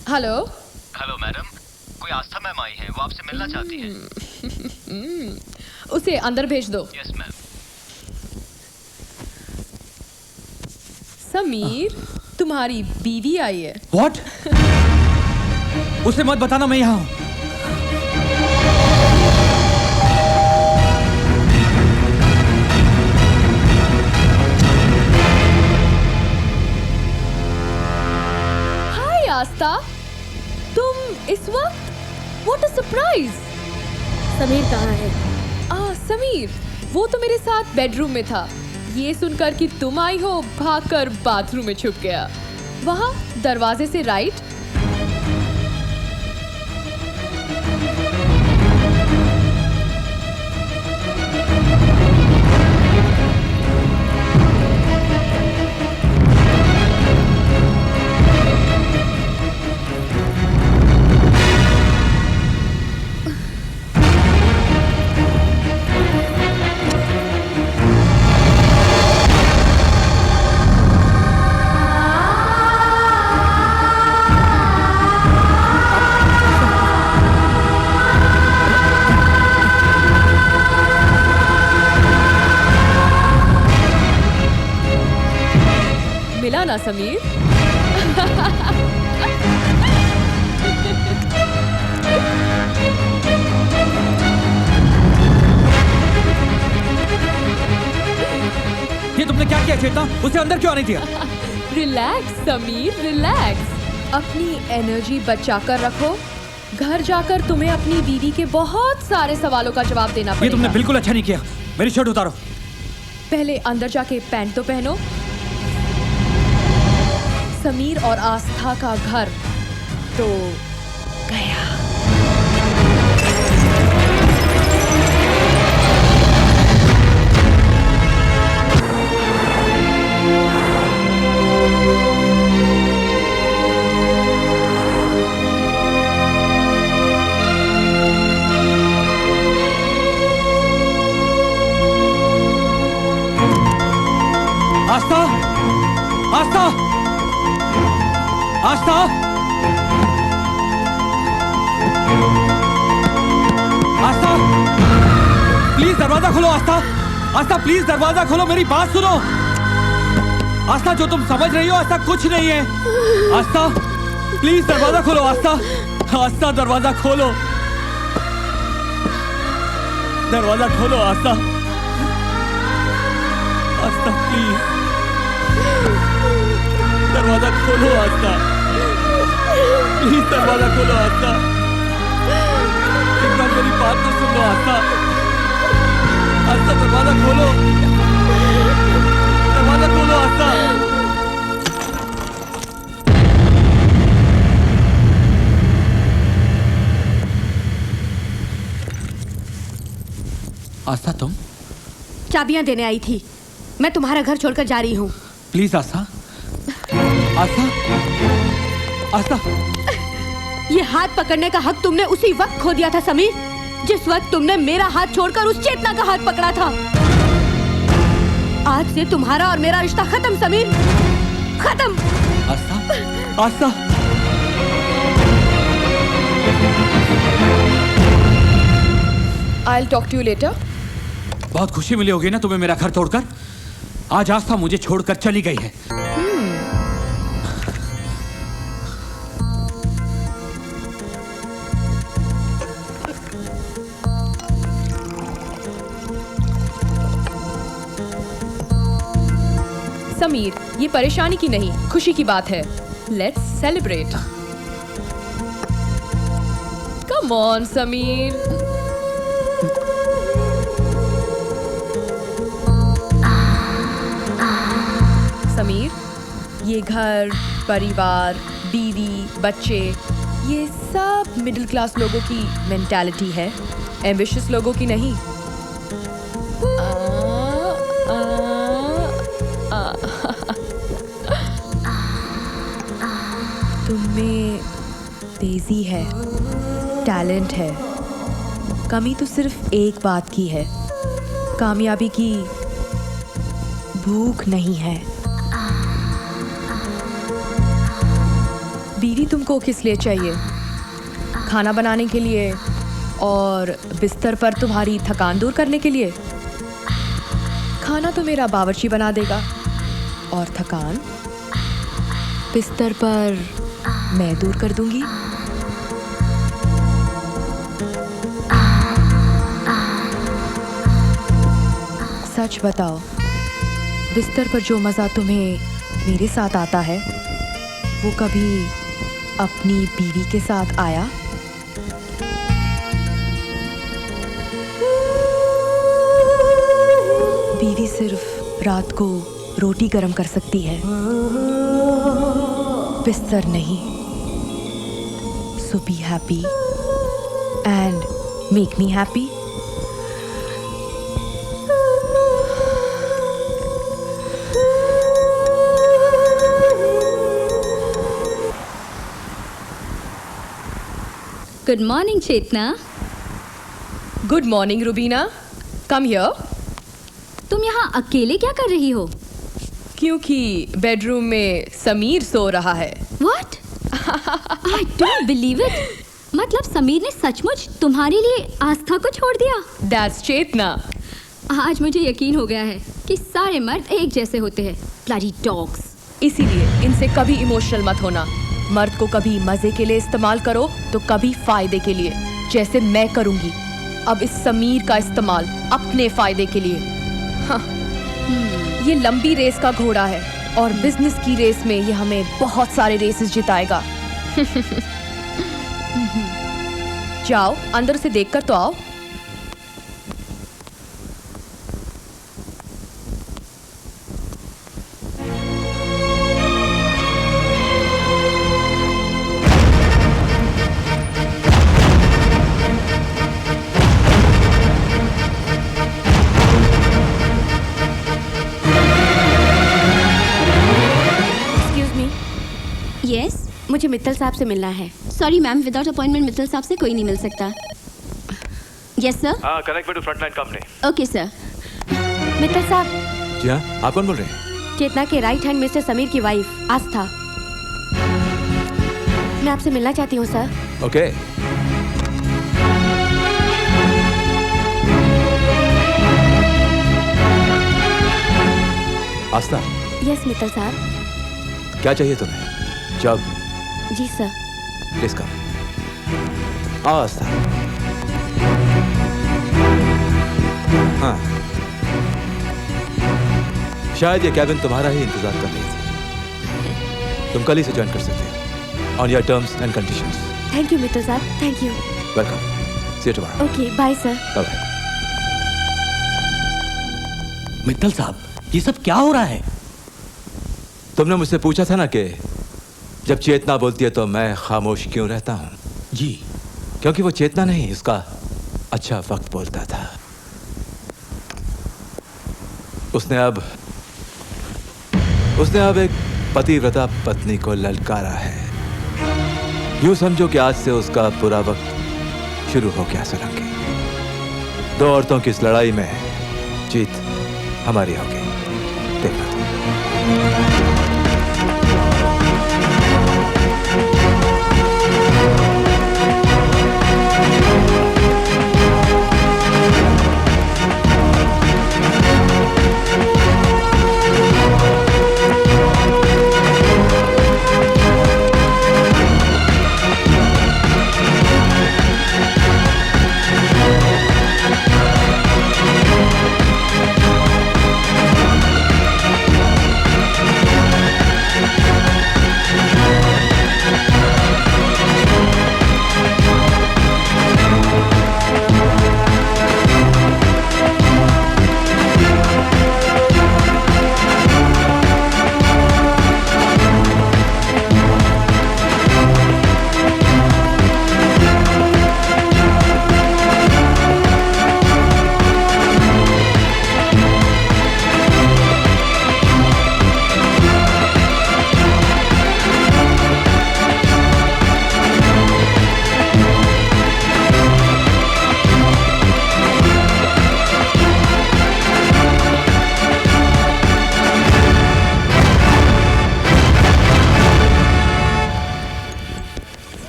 हेलो। हेलो मैडम, कोई आस्था मैम आई हैं, वो आपसे मिलना चाहती हैं। उसे अंदर भेज दो। Yes ma'am. समीर, तुम्हारी बीवी आई है। व्हाट? उसे मत बताना मैं यहाँ हूँ। हाय आस्था, तुम इस वक्त? What a surprise. समीर कहाँ है? समीर, वो तो मेरे साथ बेडरूम में था। ये सुनकर कि तुम आई हो, भागकर बाथरूम में छुप गया। वहाँ दरवाजे से राइट। मिला ना समीर? ये तुमने क्या किया चेतना? उसे अंदर क्यों आने दिया? Relax Sameer, relax. अपनी एनर्जी बचाकर रखो। घर जाकर तुम्हें अपनी बीवी के बहुत सारे सवालों का जवाब देना पड़ेगा। ये तुमने बिल्कुल अच्छा नहीं किया। मेरी शर्ट उतारो। पहले अंदर जाके पैंट तो पहनो। समीर और आस्था का घर तो गया। आस्था, आस्था, आस्था, आस्था, प्लीज दरवाजा खोलो। आस्था, आस्था प्लीज दरवाजा खोलो, मेरी बात सुनो। आस्था जो तुम समझ रही हो ऐसा कुछ नहीं है। आस्था प्लीज दरवाजा खोलो। आस्था, आस्था दरवाजा खोलो, दरवाजा खोलो आस्था। आस्था प्लीज दरवाजा खोलो। आस्था प्लीज दरवाजा खोलो। आस्था एक बार मेरी बात तो सुन लो। आस्था, आस्था दरवाजा खोलो, दरवाजा खोलो आस्था। आस्था तुम? चाबियां देने आई थी। मैं तुम्हारा घर छोड़कर जा रही हूँ। प्लीज आस्था, आस्था, आस्था। ये हाथ पकड़ने का हक तुमने उसी वक्त खो दिया था समीर, जिस वक्त तुमने मेरा हाथ छोड़कर उस चेतना का हाथ पकड़ा था। आज से तुम्हारा और मेरा रिश्ता खत्म समीर, खत्म। आस्था, आस्था। I'll talk to you later. बहुत खुशी मिली होगी ना तुम्हें मेरा घर तोड़कर। आज आस्था मुझे छोड़कर चली गई है। समीर, ये परेशानी की नहीं, खुशी की बात है। Let's celebrate. Come on Sameer. Sameer, ये घर, परिवार, बीवी, बच्चे, ये सब मिडिल क्लास लोगों की मेंटालिटी है, एम्बिशियस लोगों की नहीं। तुममें तेजी है, टैलेंट है, कमी तो सिर्फ एक बात की है, कामयाबी की भूख नहीं है। बीवी तुमको किस लिए चाहिए? खाना बनाने के लिए और बिस्तर पर तुम्हारी थकान दूर करने के लिए? खाना तो मेरा बावर्ची बना देगा और थकान बिस्तर पर मैं दूर कर दूंगी। सच बताओ, बिस्तर पर जो मज़ा तुम्हें मेरे साथ आता है वो कभी अपनी बीवी के साथ आया? बीवी सिर्फ रात को रोटी गरम कर सकती है, बिस्तर नहीं। So be happy and make me happy. Good morning Chetna. Good morning Rubina, come here. तुम यहाँ अकेले क्या कर रही हो? क्योंकि बेडरूम में समीर सो रहा है। What? I don't believe it. मतलब समीर ने सचमुच तुम्हारे लिए आस्था को छोड़ दिया? That's चेतना। आज मुझे यकीन हो गया है कि सारे मर्द एक जैसे होते हैं। Bloody dogs. इसीलिए इनसे कभी इमोशनल मत होना। मर्द को कभी मजे के लिए इस्तेमाल करो तो कभी फायदे के लिए, जैसे मैं करूंगी अब इस समीर का इस्तेमाल अपने फायदे के लिए। हाँ, ये लंबी रेस का घोड़ा है और बिजनेस की रेस में ये हमें बहुत सारे रेसेस जिताएगा। जाओ अंदर से देखकर तो आओ। यस, मुझे मित्तल साहब से मिलना है। Sorry ma'am, without appointment Mittal साहब से कोई नहीं मिल सकता। Yes sir. Connect with frontline company. Okay sir. Mittal साहब। जी हाँ, आप कौन बोल रहे हैं? चेतना के राइट हैंड मिस्टर समीर की वाइफ आस्था। मैं आपसे मिलना चाहती हूँ sir. Okay. Aastha, yes Mittal साहब। क्या चाहिए तुम्हें? जॉब? जी सर। Please come. आओ आस्था। हाँ, शायद ये कैबिन तुम्हारा ही इंतजार कर रही थी। तुम कल ही से ज्वाइन कर सकते हो on your terms and conditions. Thank you Mittal साहब, thank you. Welcome. See you tomorrow. Okay, bye sir. Bye bye. Mittal साहब, ये सब क्या हो रहा है? तुमने मुझसे पूछा था ना कि जब चेतना बोलती है तो मैं खामोश क्यों रहता हूं? जी। क्योंकि वो चेतना नहीं, उसका अच्छा वक्त बोलता था। उसने अब एक पतिव्रता पत्नी को ललकारा है। यूं समझो कि आज से उसका बुरा वक्त शुरू हो गया। सोलंकी, दो औरतों की इस लड़ाई में जीत हमारी होगी। देखना।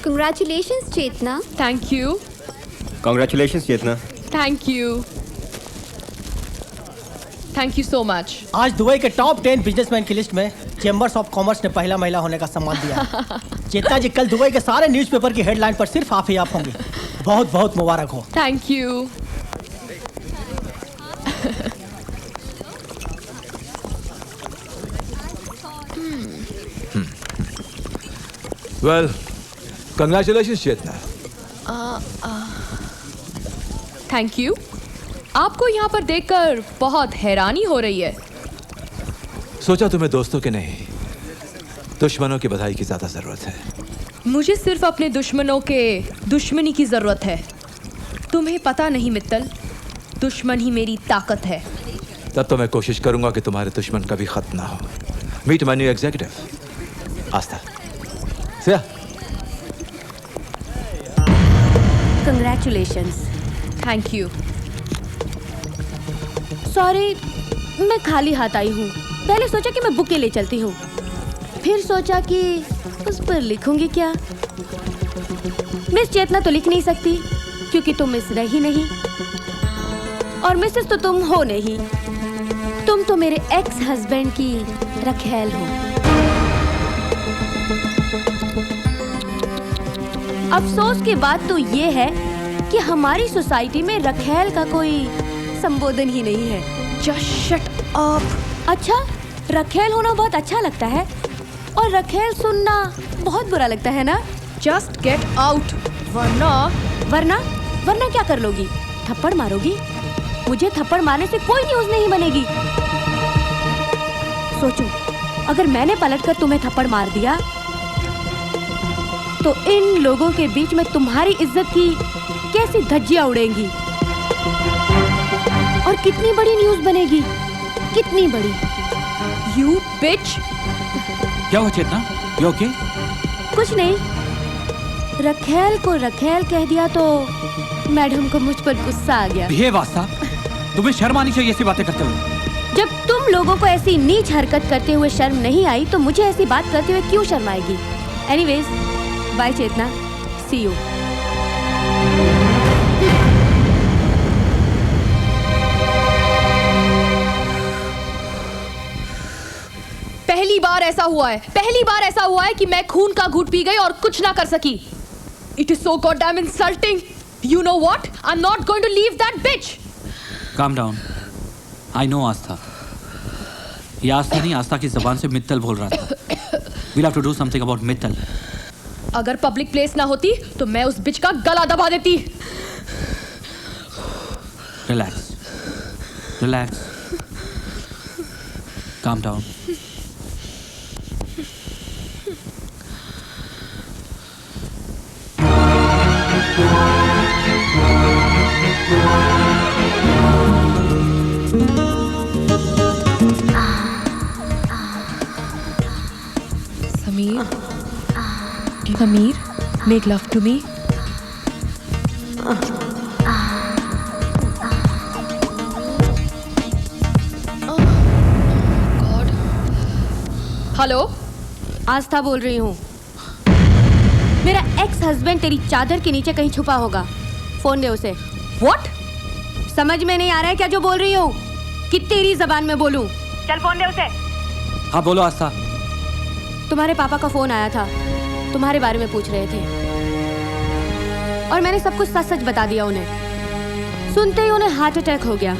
Congratulations, Chetna. Thank you. Congratulations, Chetna. Thank you. Thank you so much. आज दुबई के टॉप 10 बिजनेसमैन की लिस्ट में चेंबर्स ऑफ कॉमर्स ने पहला महिला होने का सम्मान दिया। चेतना जी, कल दुबई के सारे न्यूज़पेपर की हेडलाइन पर सिर्फ आप ही आप होंगे। बहुत बहुत मुबारक हो। Thank you. Well, congratulations Chetna. Thank you. आपको यहाँ पर देखकर बहुत हैरानी हो रही है। सोचा तुम्हें दोस्तों के नहीं, दुश्मनों की बधाई की ज्यादा जरूरत है। मुझे सिर्फ अपने दुश्मनों के दुश्मनी की जरूरत है। तुम्हें पता नहीं मित्तल, दुश्मन ही मेरी ताकत है। तब तो मैं कोशिश करूंगा कि तुम्हारे दुश्मन कभी खत्म ना हो। Meet my new executive Aastha. Siya. Congratulations. Thank you. Sorry, मैं खाली हाथ आई हूँ। पहले सोचा कि मैं बुके ले चलती हूँ, फिर सोचा कि उस पर लिखूंगी क्या। मिस चेतना तो लिख नहीं सकती क्योंकि तुम मिस रही नहीं, और मिसेस तो तुम हो नहीं। तुम तो मेरे एक्स हस्बैंड की रखेल हो। अफसोस की बात तो ये है कि हमारी सोसाइटी में रखेल का कोई संबोधन ही नहीं है। Just shut up. अच्छा, रखेल होना बहुत अच्छा लगता है और रखेल सुनना बहुत बुरा लगता है ना? Just get out. वरना क्या कर लोगी? थप्पड़ मारोगी? मुझे थप्पड़ मारने से कोई न्यूज़ नहीं बनेगी। सोचो, अगर मैंने पलटकर तुम्हें थप्पड़ मार दिया तो इन लोगों के बीच में तुम्हारी इज्जत की कैसी धज्जियां उड़ेंगी और कितनी बड़ी न्यूज़ बनेगी, कितनी बड़ी। You bitch. क्या हुआ चेतना? You okay? कुछ नहीं, रखेल को रखेल कह दिया तो मैडम को मुझ पर गुस्सा आ गया। बिहेव आस्था, तुम्हें शर्म आनी चाहिए ऐसी बातें करते हुए। जब तुम लोगों को ऐसी नीच हरकत करते हुए शर्म नहीं आई तो मुझे ऐसी बात करते हुए क्यों शर्म आएगी? Anyways, bye Chetna, see you. पहली बार ऐसा हुआ है कि मैं खून का घूंट पी गई और कुछ ना कर सकी. It is so goddamn insulting. You know what? I'm not going to leave that bitch. Calm down. I know आस्था. ये आस्था नहीं, आस्था की जबान से मित्तल बोल रहा था. We'll have to do something about Mittal. अगर पब्लिक प्लेस ना होती तो मैं उस बिच का गला दबा देती. Relax. Relax. Calm down. Samir, make love to me. God. Hello, Aastha बोल रही हूँ. मेरा एक्स हस्बैंड तेरी चादर के नीचे कहीं छुपा होगा. फोन दे उसे. What? समझ में नहीं आ रहा है क्या जो बोल रही हूँ? कि तेरी जबान में बोलूं? चल फोन दे उसे. हाँ बोलो आस्था. तुम्हारे पापा का फोन आया था, तुम्हारे बारे में पूछ रहे थे और मैंने सब कुछ सच सच बता दिया उन्हें. सुनते ही उन्हें हार्ट अटैक हो गया.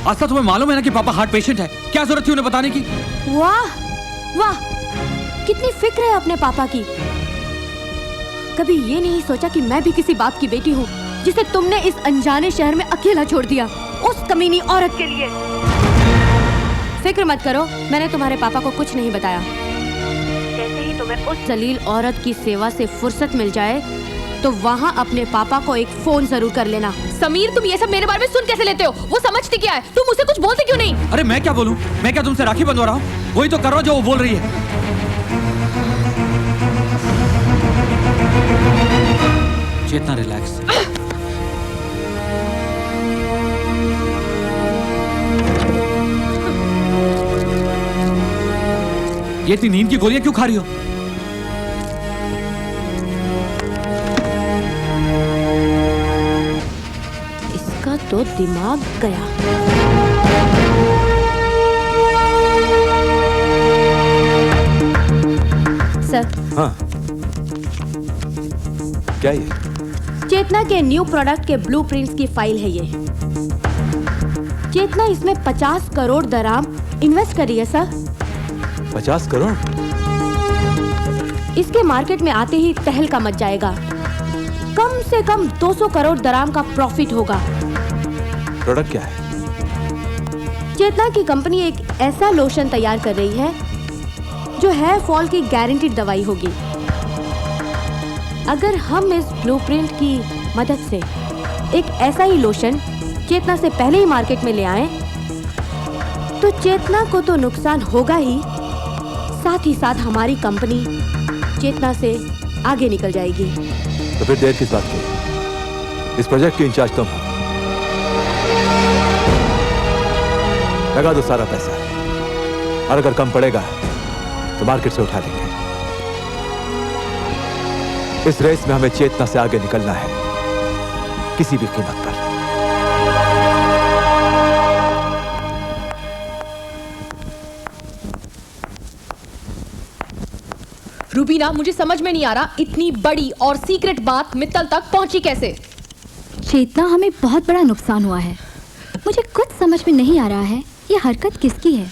आस्था तुम्हें मालूम है ना कि पापा हार्ट पेशेंट है. क्या जरूरत थी उन्हें बताने की? वाह वाह, कितनी फिक्र है अपने पापा की. कभी ये नहीं सोचा कि मैं भी किसी बाप की बेटी हूँ जिसे तुमने इस अनजाने शहर में अकेला छोड़ दिया उस कमीनी औरत के लिए. फिक्र मत करो, मैंने तुम्हारे पापा को कुछ नहीं बताया. जैसे ही तुम्हें उस जलील औरत की सेवा से फुर्सत मिल जाए तो वहाँ अपने पापा को एक फोन जरूर कर लेना. समीर, तुम ये सब मेरे बारे में सुन कैसे लेते हो? वो समझती क्या है? तुम उसे कुछ बोलते क्यों नहीं? अरे मैं क्या बोलूं? मैं क्या तुमसे राखी बंधवा रहा हूँ? वही तो कर रहा हूँ जो वो बोल रही है. चेतना, रिलैक्स. ये इतनी नींद की गोलियां क्यों खा रही हो? इसका तो दिमाग गया. सर. हाँ, क्या ये? चेतना के न्यू प्रोडक्ट के ब्लूप्रिंट्स की फाइल है ये. चेतना इसमें 50 करोड़ दराम इन्वेस्ट करी है सर. 50 करोड़? इसके मार्केट में आते ही तहलका मच जाएगा. कम से कम 200 करोड़ दराम का प्रॉफिट होगा. प्रोडक्ट क्या है? चेतना की कंपनी एक ऐसा लोशन तैयार कर रही है जो हेयर फॉल की गारंटीड दवाई होगी. अगर हम इस ब्लूप्रिंट की मदद से एक ऐसा ही लोशन चेतना से पहले ही मार्केट में ले आएं, तो चेतना को तो नुकसान होगा ही, साथ ही साथ हमारी कंपनी चेतना से आगे निकल जाएगी. तो फिर देर किस बात की? इस प्रोजेक्ट की इंचार्ज तुम हो. लगा दो सारा पैसा, और अगर कम पड़ेगा तो मार्केट से उठा लेंगे. इस रेस में हमें चेतना से आगे निकलना है, किसी भी कीमत पर. रूबीना, मुझे समझ में नहीं आ रहा इतनी बड़ी और सीक्रेट बात मित्तल तक पहुंची कैसे? चेतना, हमें बहुत बड़ा नुकसान हुआ है. मुझे कुछ समझ में नहीं आ रहा है ये हरकत किसकी है.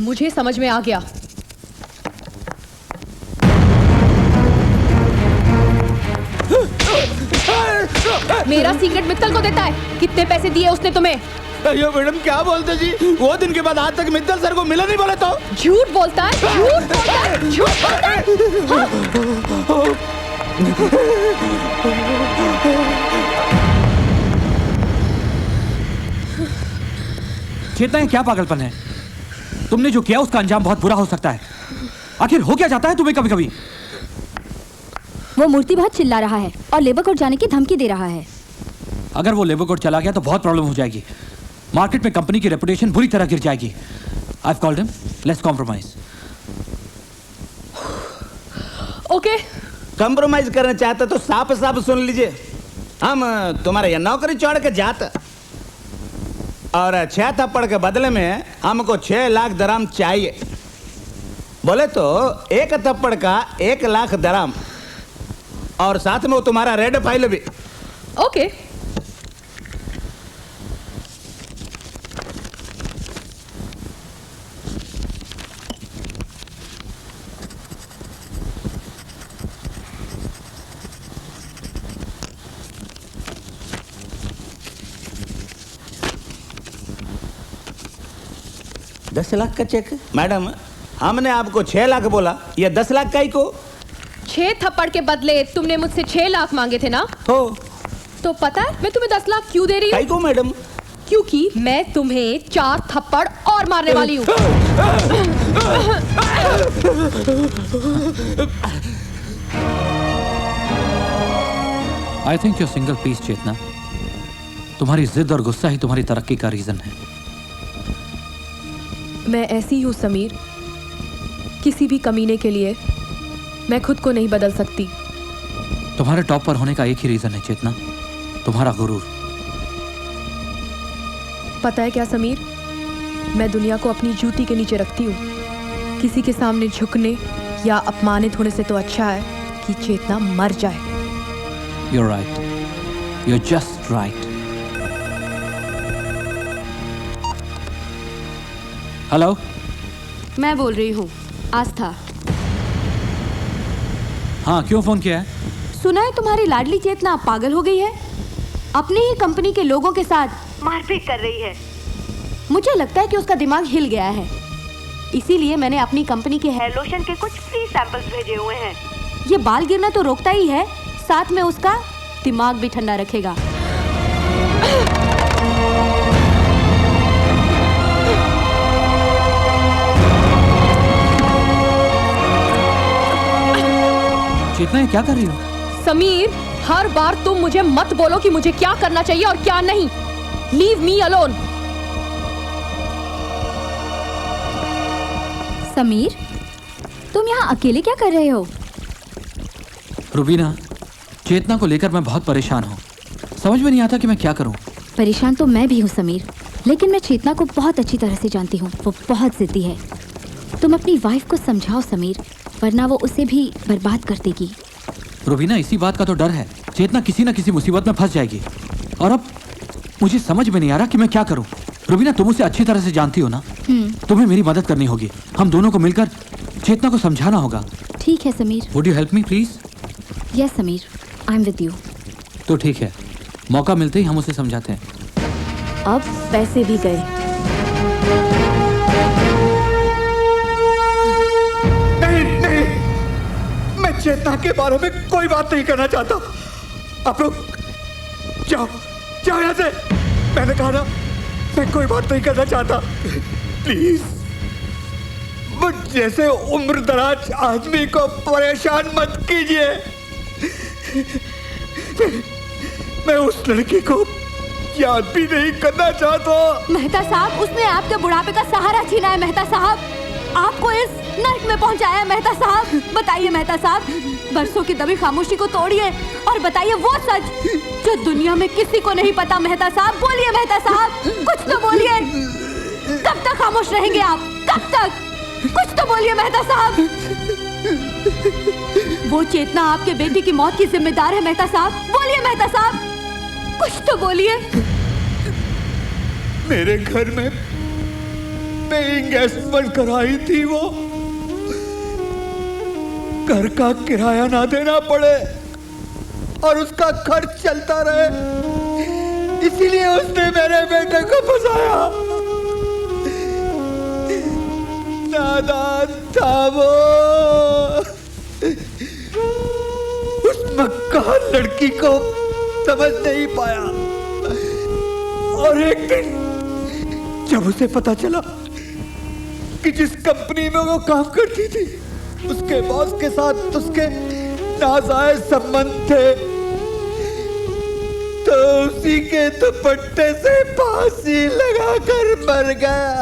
मुझे समझ में आ गया. मेरा सीक्रेट मित्तल को देता है. कितने पैसे दिए उसने तुम्हें? अयो मैडम, क्या बोलते जी? वो दिन के बाद आज तक मित्तल सर को मिला नहीं बोले तो? झूठ बोलता है, झूठ बोलता है, झूठ बोलता है. हाँ? चेतना, ये क्या पागलपन है? तुमने जो किया उसका अंजाम बहुत बुरा हो सकता है. आखिर हो क्या जाता है तुम्हें कभी कभी? वो मूर्ति बहुत चिल्ला रहा है और लेबर कोर्ट जाने की धमकी दे रहा है. अगर वो लेबर कोर्ट चला गया तो बहुत प्रॉब्लम हो जाएगी. मार्केट में कंपनी की रेपुटेशन बुरी तरह गिर जाएगी. I've called him. Let's compromise. Okay. Compromise करना चाहते तो साफ साफ सुन लीजिए. हम तुम्हारे यहाँ नौकरी छोड़ के जाते. और 6 थप्पड़ के बदले में हमको 6 लाख दराम चाहिए। बोले तो 1 थप्पड़ का 1 लाख दराम, और साथ में वो तुम्हारा रेड फाइल भी। ओके। $10 लाख का चेक। मैडम, हमने आपको 6 लाख बोला, ये 10 लाख का ही को। 6 थप्पड़ के बदले तुमने मुझसे 6 लाख मांगे थे ना? हो। तो पता है मैं तुम्हें 10 लाख क्यों दे रही हूँ? काई को मैडम? क्योंकि मैं तुम्हें 4 थप्पड़ और मारने वाली हूँ। I think you single piece Chetna. तुम्हारी जिद और गुस्सा ही तुम्हारी तरक्की का रीजन है। मैं ऐसी हूँ समीर, किसी भी कमीने के लिए मैं खुद को नहीं बदल सकती। तुम्हारे टॉप पर होने का एक ही रीजन है चेतना, तुम्हारा गुरूर। पता है क्या समीर, मैं दुनिया को अपनी जूती के नीचे रखती हूँ। किसी के सामने झुकने या अपमानित होने से तो अच्छा है कि चेतना मर जाए। You're right. You're just right. Hello, मैं बोल रही हूँ आस्था। हाँ, क्यों फोन किया है? सुना है तुम्हारी लाडली चेतना पागल हो गई है, अपनी ही कंपनी के लोगों के साथ मारपीट कर रही है। मुझे लगता है कि उसका दिमाग हिल गया है, इसीलिए मैंने अपनी कंपनी के हेयर लोशन के कुछ फ्री सैंपल्स भेजे हुए हैं। ये बाल गिरना तो रोकता ही है, साथ में उसका दिमाग भी ठंडा रखेगा। चेतना, ये क्या कर रही हो? समीर, हर बार तुम मुझे मत बोलो कि मुझे क्या करना चाहिए और क्या नहीं। Leave me alone. समीर, तुम यहाँ अकेले क्या कर रहे हो? रुबीना, चेतना को लेकर मैं बहुत परेशान हूँ। समझ में नहीं आता कि मैं क्या करूँ। परेशान तो मैं भी हूँ समीर, लेकिन मैं चेतना को बहुत अच्छी तरह से जानती हूँ। वो बहुत जिद्दी है। तुम अपनी वाइफ को समझाओ समीर, वरना वो उसे भी बर्बाद कर देगी। रुबीना, इसी बात का तो डर है। चेतना किसी न किसी मुसीबत में फंस जाएगी, और अब मुझे समझ में नहीं आ रहा कि मैं क्या करूँ। रुबीना, तुम उसे अच्छी तरह से जानती हो ना? तुम्हें मेरी मदद करनी होगी। हम दोनों को मिलकर चेतना को समझाना होगा। ठीक है Sameer. Would you help me please? Yes Sameer, I am with you. तो ठीक है, मौका मिलते ही हम उसे समझाते हैं। अब पैसे भी गए। नहीं, मैं चेतना के बारे में कोई बात नहीं करना चाहता। आप लोग जाओ यहाँ से। मैंने कहा ना, मैं कोई बात नहीं करना चाहता। प्लीज, मुझ जैसे उम्र दराज आदमी को परेशान मत कीजिए। मैं उस लड़की को याद भी नहीं करना चाहता। मेहता साहब, उसने आपके बुढ़ापे का सहारा छीना है। मेहता साहब, आपको इस नर्क में पहुंचाया है। मेहता साहब, बताइए मेहता साहब, बरसों की दबी खामोशी को तोड़िए और बताइए वो सच जो दुनिया में किसी को नहीं पता। मेहता साहब, बोलिए मेहता साहब, कुछ तो बोलिए। कब तक खामोश रहेंगे आप? कब तक? कुछ तो बोलिए मेहता साहब। वो चेतना आपके बेटे की मौत की जिम्मेदार है। मेहता साहब, बोलिए मेहता साहब, कुछ तो बोलिए। मेरे घर में पेइंग गेस्ट बनकर आई थी वो। घर का किराया ना देना पड़े और उसका खर्च चलता रहे, इसीलिए उसने मेरे बेटे को फंसाया। नादान था वो। उस मक्कार लड़की को समझ नहीं पाया, और एक दिन जब उसे पता चला कि जिस कंपनी में वो काम करती थी उसके बॉस के साथ उसके नाजायज संबंध थे, तो उसी के दुपट्टे से फांसी लगाकर मर गया।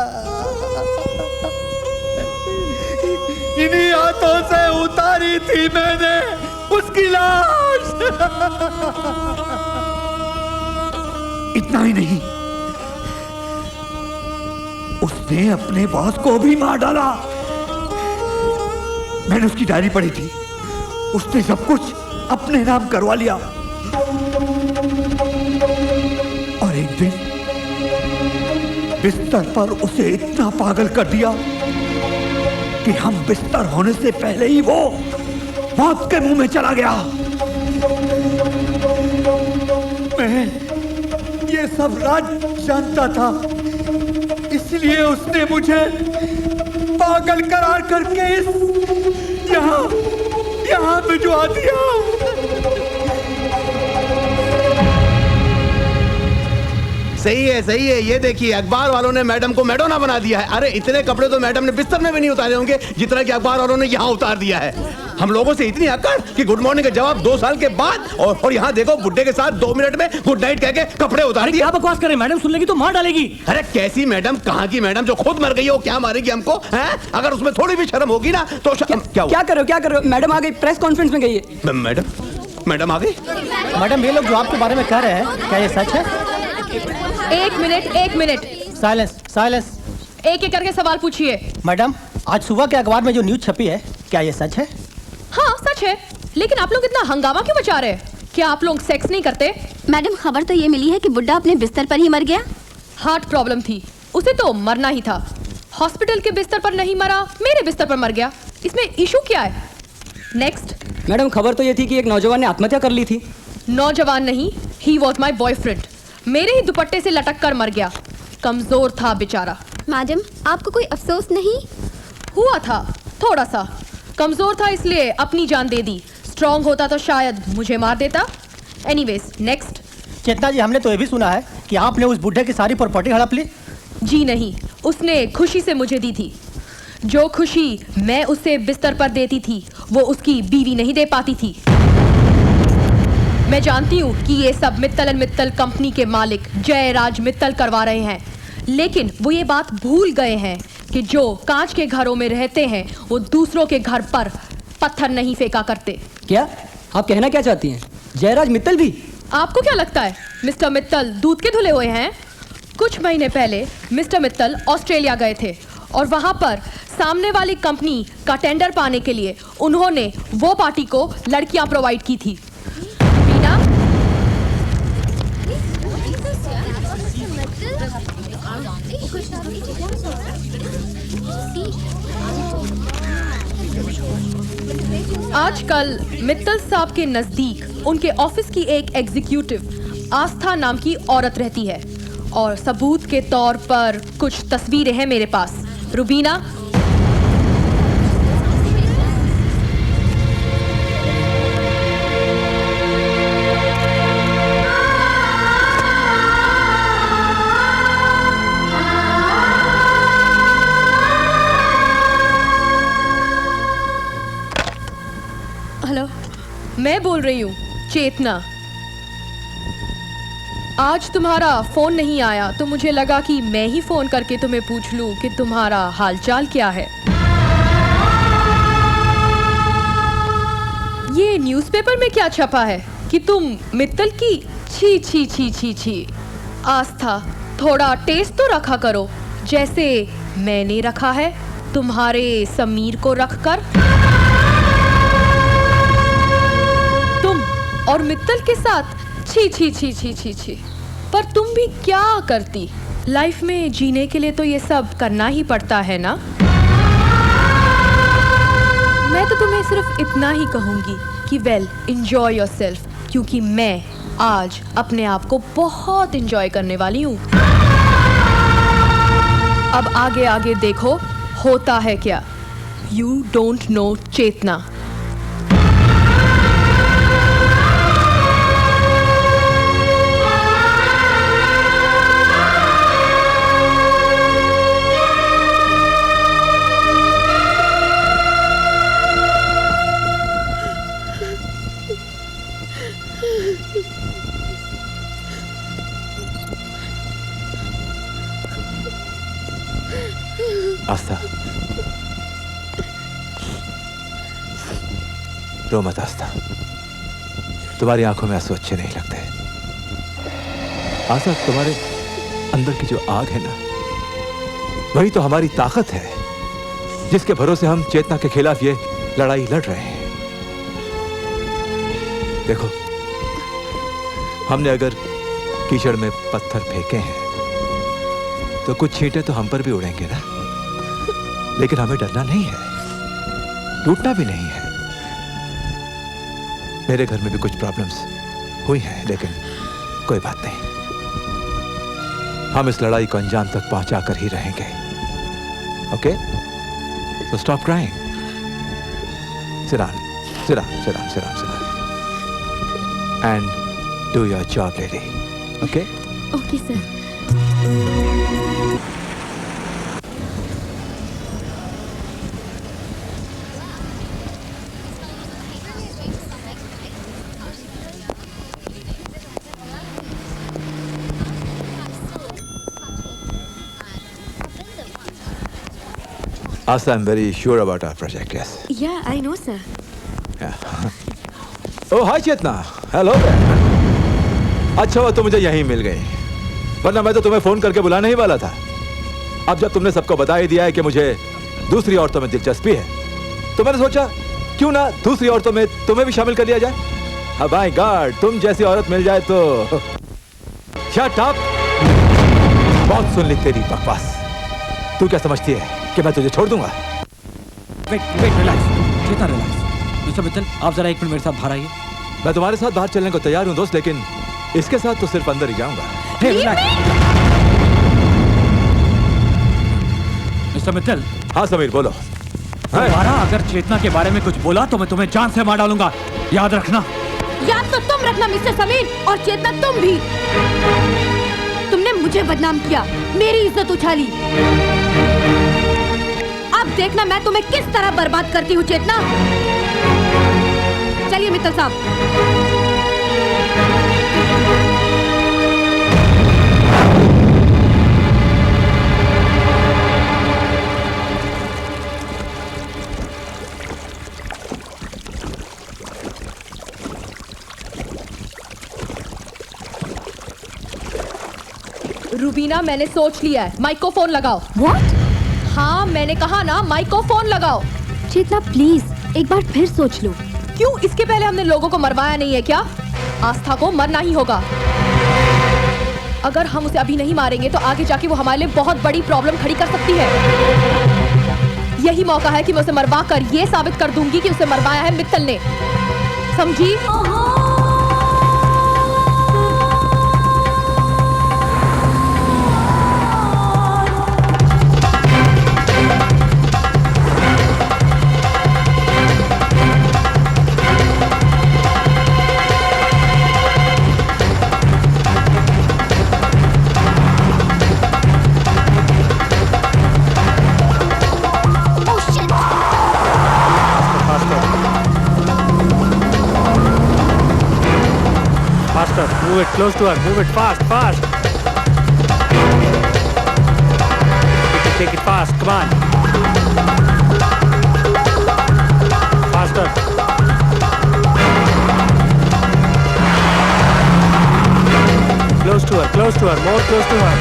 इन्हीं हाथों से उतारी थी मैंने उसकी लाश। इतना ही नहीं, उसने अपने बॉस को भी मार डाला। मैंने उसकी डायरी पढ़ी थी, उसने सब कुछ अपने नाम करवा लिया। और एक दिन बिस्तर पर उसे इतना पागल कर दिया कि हम बिस्तर होने से पहले ही वो मौत के मुंह में चला गया। मैं ये सब राज जानता था, इसलिए उसने मुझे पागल करार करके यहाँ भिजवा दिया। सही है, ये देखिए अखबार वालों ने मैडम को मैडोना बना दिया है। अरे इतने कपड़े तो मैडम ने बिस्तर में भी नहीं उतारे होंगे जितना कि अखबार वालों ने यहाँ उतार दिया है। हम लोगों से इतनी अकड़ कि गुड मॉर्निंग का जवाब 2 साल के बाद, और यहाँ देखो बुड्ढे के साथ 2 मिनट में गुड नाइट कह के कपड़े उतार दिए। क्या बकवास करे, मैडम सुन लेगी तो मार डालेगी। अरे कैसी मैडम, कहाँ की मैडम? जो खुद मर गई हो, क्या मारेगी हमको? हैं? अगर उसमें थोड़ी भी शर्म होगी ना तो क्या कर रहे हो? मैडम आ गई, प्रेस कॉन्फ्रेंस में गई है। मैडम आ गई? मैडम ये लोग जो आपके बारे में कह रहे हैं, क्या ये सच है? एक मिनट। साइलेंस। एक एक करके सवाल पूछिए। मैडम, आज सुबह के अखबार में जो न्यूज छपी है, क्या ये सच है? हाँ सच है, लेकिन आप लोग इतना हंगामा क्यों मचा रहे हैं? क्या आप लोग सेक्स नहीं करते? मैडम, खबर तो ये मिली है कि बुड्ढा अपने बिस्तर पर ही मर गया। हार्ट प्रॉब्लम थी, उसे तो मरना ही था। हॉस्पिटल के बिस्तर पर नहीं मरा, मेरे बिस्तर पर मर गया। इसमें इशू क्या है? नेक्स्ट। मैडम, खबर तो ये थी कि एक नौजवान ने आत्महत्या कर ली थी। नौजवान नहीं, ही वॉज माई बॉयफ्रेंड। मेरे ही दुपट्टे से लटक कर मर गया। कमजोर था बेचारा। मैडम, आपको कोई अफसोस नहीं हुआ? था थोड़ा सा। कमजोर था इसलिए अपनी जान दे दी। स्ट्रांग होता तो शायद मुझे मार देता। Anyways, next. चेतना जी, हमने तो ये भी सुना है कि आपने उस बुड्ढे की सारी प्रॉपर्टी हड़प ली। जी नहीं, उसने खुशी से मुझे दी थी। जो खुशी मैं उसे बिस्तर पर देती थी वो उसकी बीवी नहीं दे पाती थी। मैं जानती हूँ कि ये सब मित्तल एंड मित्तल कंपनी के मालिक जयराज मित्तल करवा रहे हैं, लेकिन वो ये बात भूल गए हैं कि जो कांच के घरों में रहते हैं वो दूसरों के घर पर पत्थर नहीं फेंका करते। क्या आप कहना क्या चाहती हैं? जयराज मित्तल भी? आपको क्या लगता है मिस्टर मित्तल दूध के धुले हुए हैं? कुछ महीने पहले मिस्टर मित्तल ऑस्ट्रेलिया गए थे और वहां पर सामने वाली कंपनी का टेंडर पाने के लिए उन्होंने वो पार्टी को लड़कियां प्रोवाइड की थी। बीना, आजकल मित्तल साहब के नजदीक उनके ऑफिस की एक एग्जीक्यूटिव आस्था नाम की औरत रहती है और सबूत के तौर पर कुछ तस्वीरें हैं मेरे पास। रुबीना, हेलो, मैं बोल रही हूँ चेतना। आज तुम्हारा फोन नहीं आया तो मुझे लगा कि मैं ही फोन करके तुम्हें पूछ लूं कि तुम्हारा हालचाल क्या है। ये न्यूज़पेपर में क्या छपा है कि तुम मित्तल की छी छी छी छी छी। आस्था, थोड़ा टेस्ट तो रखा करो जैसे मैंने रखा है तुम्हारे समीर को रखकर। तुम और मित्तल के साथ छी छी छी छी छी छी। पर तुम भी क्या करती? लाइफ में जीने के लिए तो ये सब करना ही पड़ता है ना। मैं तो तुम्हें सिर्फ इतना ही कहूंगी कि वेल, एंजॉय योरसेल्फ, क्योंकि मैं आज अपने आप को बहुत एंजॉय करने वाली हूँ। अब आगे आगे देखो होता है क्या। यू डोंट नो चेतना। आस्था, रो मत आस्था, तुम्हारी आंखों में आंसू अच्छे नहीं लगते। आस्था, तुम्हारे अंदर की जो आग है ना, वही तो हमारी ताकत है, जिसके भरोसे हम चेतना के खिलाफ ये लड़ाई लड़ रहे हैं। देखो, हमने अगर कीचड़ में पत्थर फेंके हैं तो कुछ छींटे तो हम पर भी उड़ेंगे ना, लेकिन हमें डरना नहीं है, टूटना भी नहीं है। मेरे घर में भी कुछ प्रॉब्लम्स हुई हैं, लेकिन कोई बात नहीं, हम इस लड़ाई को अंजाम तक पहुंचा कर ही रहेंगे। Okay, so stop crying. Sit down, sit down, sit down, sit down, sit down. And do your job, lady. Okay? Okay sir. Asa, I'm very sure about our project, yes. Yeah, I know, sir. Yeah. Oh, hi Chetna. Hello there. अच्छा हुआ तुम मुझे यहीं मिल गई, वरना मैं तो तुम्हें फोन करके बुलाने ही वाला था। अब जब तुमने सबको बता ही दिया है कि मुझे दूसरी औरतों में दिलचस्पी है, तो मैंने सोचा क्यों ना दूसरी औरतों में तुम्हें भी शामिल कर लिया जाए। अब माय गॉड, तुम जैसी औरत मिल जाए तो शट अप। बहुत सुन ली तेरी बकवास। तू क्या समझती है कि मैं तुझे छोड़ दूंगा? वेट वेट, रिलैक्स चेतना, रिलैक्स। मिस्टर मित्तल, आप जरा एक मिनट मेरे साथ बाहर आइए। मैं तुम्हारे साथ बाहर चलने को तैयार हूं दोस्त, लेकिन इसके साथ तो सिर्फ अंदर ही जाऊंगा। हे रिलैक्स। मिस्टर मित्तल। हाँ समीर, बोलो। दोबारा अगर चेतना के बारे में कुछ बोला तो मैं तुम्हें जान से मार डालूंगा, याद रखना। याद तो तुम रखना मिस्टर समीर, और चेतना तुम भी। तुमने मुझे बदनाम किया, मेरी इज्जत उछाली। अब देखना मैं तुम्हें किस तरह बर्बाद करती हूँ चेतना। चलिए मित्तल साहब। रुबीना, मैंने सोच लिया है, माइक को फोन लगाओ। What? हाँ, मैंने कहा ना, माइक को फोन लगाओ। चेतना प्लीज एक बार फिर सोच लो। क्यों? इसके पहले हमने लोगों को मरवाया नहीं है क्या? आस्था को मरना ही होगा। अगर हम उसे अभी नहीं मारेंगे तो आगे जाके वो हमारे लिए बहुत बड़ी प्रॉब्लम खड़ी कर सकती है। यही मौका है कि मैं उसे मरवा कर ये साबित कर दूंगी कि उसे मरवाया है मित्तल ने। समझी? Move it close to her. Move it fast, fast. Take it fast. Come on. Faster. Close to her. Close to her. More close to her.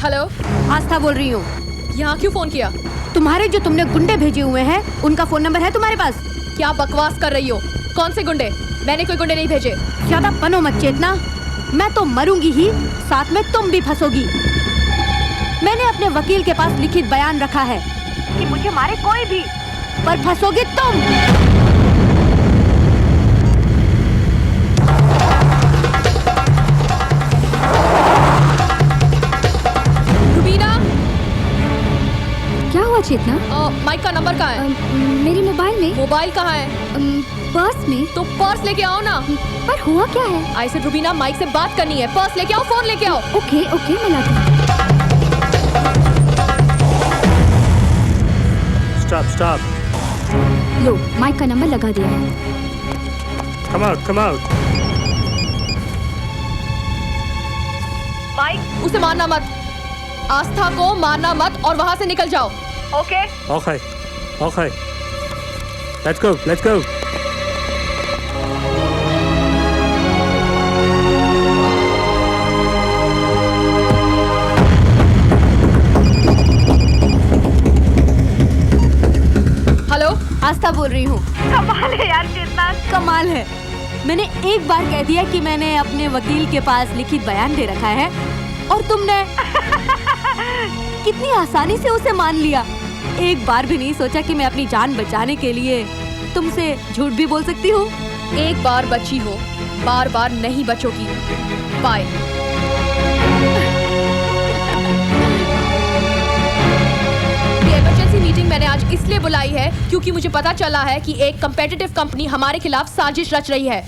Hello, Aastha बोल रही हूँ। यहाँ क्यों फोन किया? तुम्हारे जो तुमने गुंडे भेजे हुए हैं, उनका फोन नंबर है तुम्हारे पास? क्या बकवास कर रही हो? कौन से गुंडे? मैंने कोई गुंडे नहीं भेजे। ज्यादा बनो मत चेतना, मैं तो मरूंगी ही, साथ में तुम भी फंसोगी। मैंने अपने वकील के पास लिखित बयान रखा है कि मुझे मारे कोई भी, पर फंसोगी तुम। क्या हुआ चेतना? माइक का नंबर कहाँ है? मेरे मोबाइल में। मोबाइल कहाँ है? पर्स में। तो पर्स लेके आओ ना। पर हुआ क्या है? आई से रुबीना, माइक से बात करनी है। पर्स लेके आओ, फोन लेके आओ। ओके ओके, मैं लाती हूँ। Stop, stop. लो, माइक का नंबर लगा दिया है। Come out, come out. Mike, उसे मारना मत। आस्था को मारना मत और वहां से निकल जाओ। Okay? Okay, okay. Let's go, let's go. ऐसा बोल रही हूँ। कमाल है यार, चेतना कमाल है। मैंने एक बार कह दिया कि मैंने अपने वकील के पास लिखित बयान दे रखा है और तुमने कितनी आसानी से उसे मान लिया। एक बार भी नहीं सोचा कि मैं अपनी जान बचाने के लिए तुमसे झूठ भी बोल सकती हूँ। एक बार बची हो, बार बार नहीं बचोगी। बाय। ये इमरजेंसी मीटिंग मैंने आज इसलिए बुलाई है क्योंकि मुझे पता चला है कि एक कंपेटिटिव कंपनी हमारे खिलाफ साजिश रच रही है।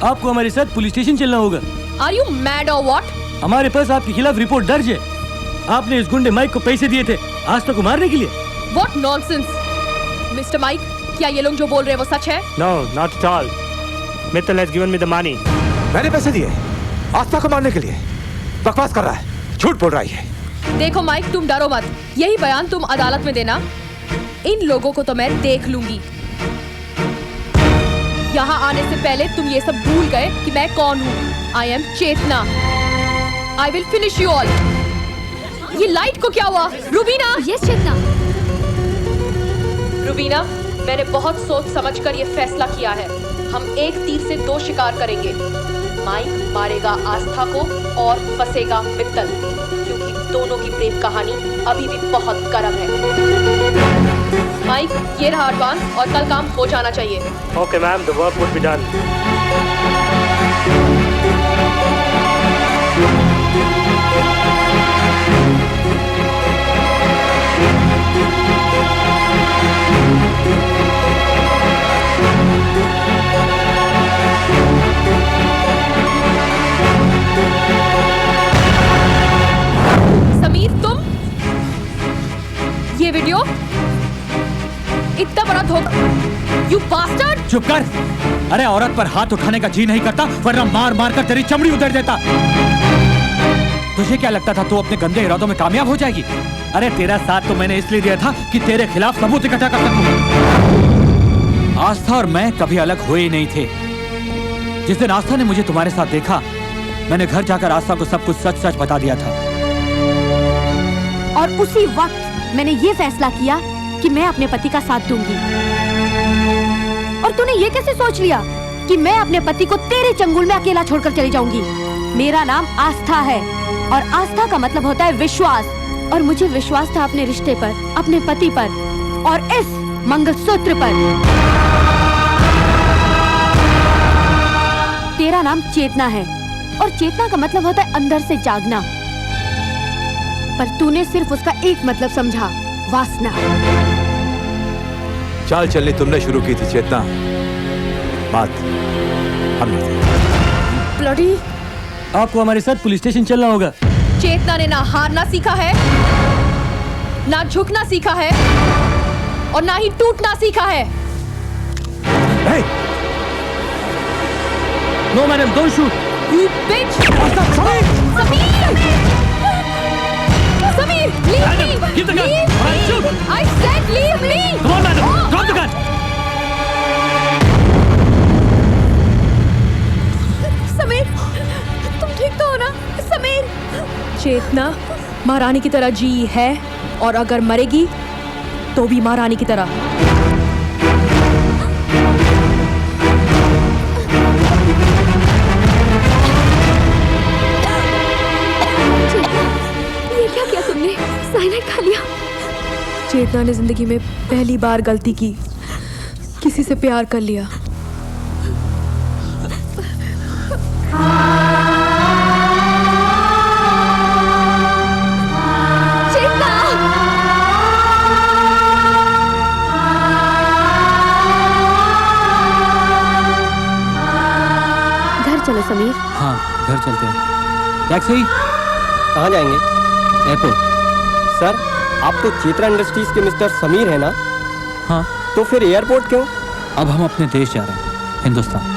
आपको हमारे साथ पुलिस स्टेशन चलना होगा। Are you mad or what? हमारे पास आपके खिलाफ रिपोर्ट दर्ज है। आपने इस गुंडे माइक को पैसे दिए थे आस्था को मारने के लिए। What nonsense, Mr. Mike? क्या ये लोग जो बोल रहे हैं वो सच है? No, not at all. Mittal has given me the money. मैंने पैसे दिए आस्था को मारने के लिए। बकवास कर रहा है, झूठ बोल रहा है। देखो माइक, तुम डरो मत। यही बयान तुम अदालत में देना। इन लोगों को तो मैं देख लूंगी। यहाँ आने से पहले तुम ये सब भूल गए कि मैं कौन हूँ। I am Chetna. I will finish you all। ये लाइट को क्या हुआ? रूबीना! यस चेतना। रूबीना, मैंने बहुत सोच समझकर ये फैसला किया है। हम एक तीर से दो शिकार करेंगे। माइक मारेगा आस्था को और फंसेगा मित्तल, क्योंकि दोनों की प्रेम कहानी अभी भी बहुत गर्म है। माइक, ये रहा एडवांस और कल काम हो जाना चाहिए। Okay, ma'am. The work would be done. Sameer, तुम ये वीडियो इतना बड़ा धोखा। You bastard! चुप कर। अरे औरत पर हाथ उठाने का जी नहीं करता, वरना मार मार कर तेरी चमड़ी उधेड़ देता। तुझे क्या लगता था तू अपने गंदे इरादों में कामयाब हो जाएगी? अरे तेरा साथ तो मैंने इसलिए दिया था कि तेरे खिलाफ सबूत इकट्ठा कर सकूं। आस्था और मैं कभी अलग हुए ही नहीं थे। जिस दिन आस्था ने मुझे तुम्हारे साथ देखा, मैंने घर जाकर आस्था को सब कुछ सच सच बता दिया था। और उसी वक्त मैंने ये फैसला किया कि मैं अपने पति का साथ दूंगी। और तूने ये कैसे सोच लिया कि मैं अपने पति को तेरे चंगुल में अकेला छोड़कर चली जाऊंगी? मेरा नाम आस्था है और आस्था का मतलब होता है विश्वास, और मुझे विश्वास था अपने रिश्ते पर, अपने पति पर और इस मंगलसूत्र पर। तेरा नाम चेतना है और चेतना का मतलब होता है अंदर से जागना, पर तूने सिर्फ उसका एक मतलब समझा, वासना। चाल चलनी तुमने शुरू की थी चेतना, बात हमने। ब्लडी! आपको हमारे साथ पुलिस स्टेशन चलना होगा। चेतना ने ना हारना सीखा है, ना झुकना सीखा है और ना ही टूटना सीखा है। No madam, don't shoot. You bitch! Samir, leave me! Give the gun! Leave All right, me! shoot! I said leave me! Come on, madam! Drop the gun! Sameer, तुम ठीक तो हो ना? समीर! चेतना महारानी की तरह जी है और अगर मरेगी तो भी महारानी की तरह। ये क्या किया तुमने? साइनाइड खा लिया? चेतना ने जिंदगी में पहली बार गलती की, किसी से प्यार कर लिया। घर चलो समीर। हाँ, घर चलते हैं। टैक्सी? कहाँ जाएंगे? एयरपोर्ट। सर, आप तो चेतना इंडस्ट्रीज के मिस्टर समीर है ना? हाँ। तो फिर एयरपोर्ट क्यों? अब हम अपने देश जा रहे हैं, हिंदुस्तान।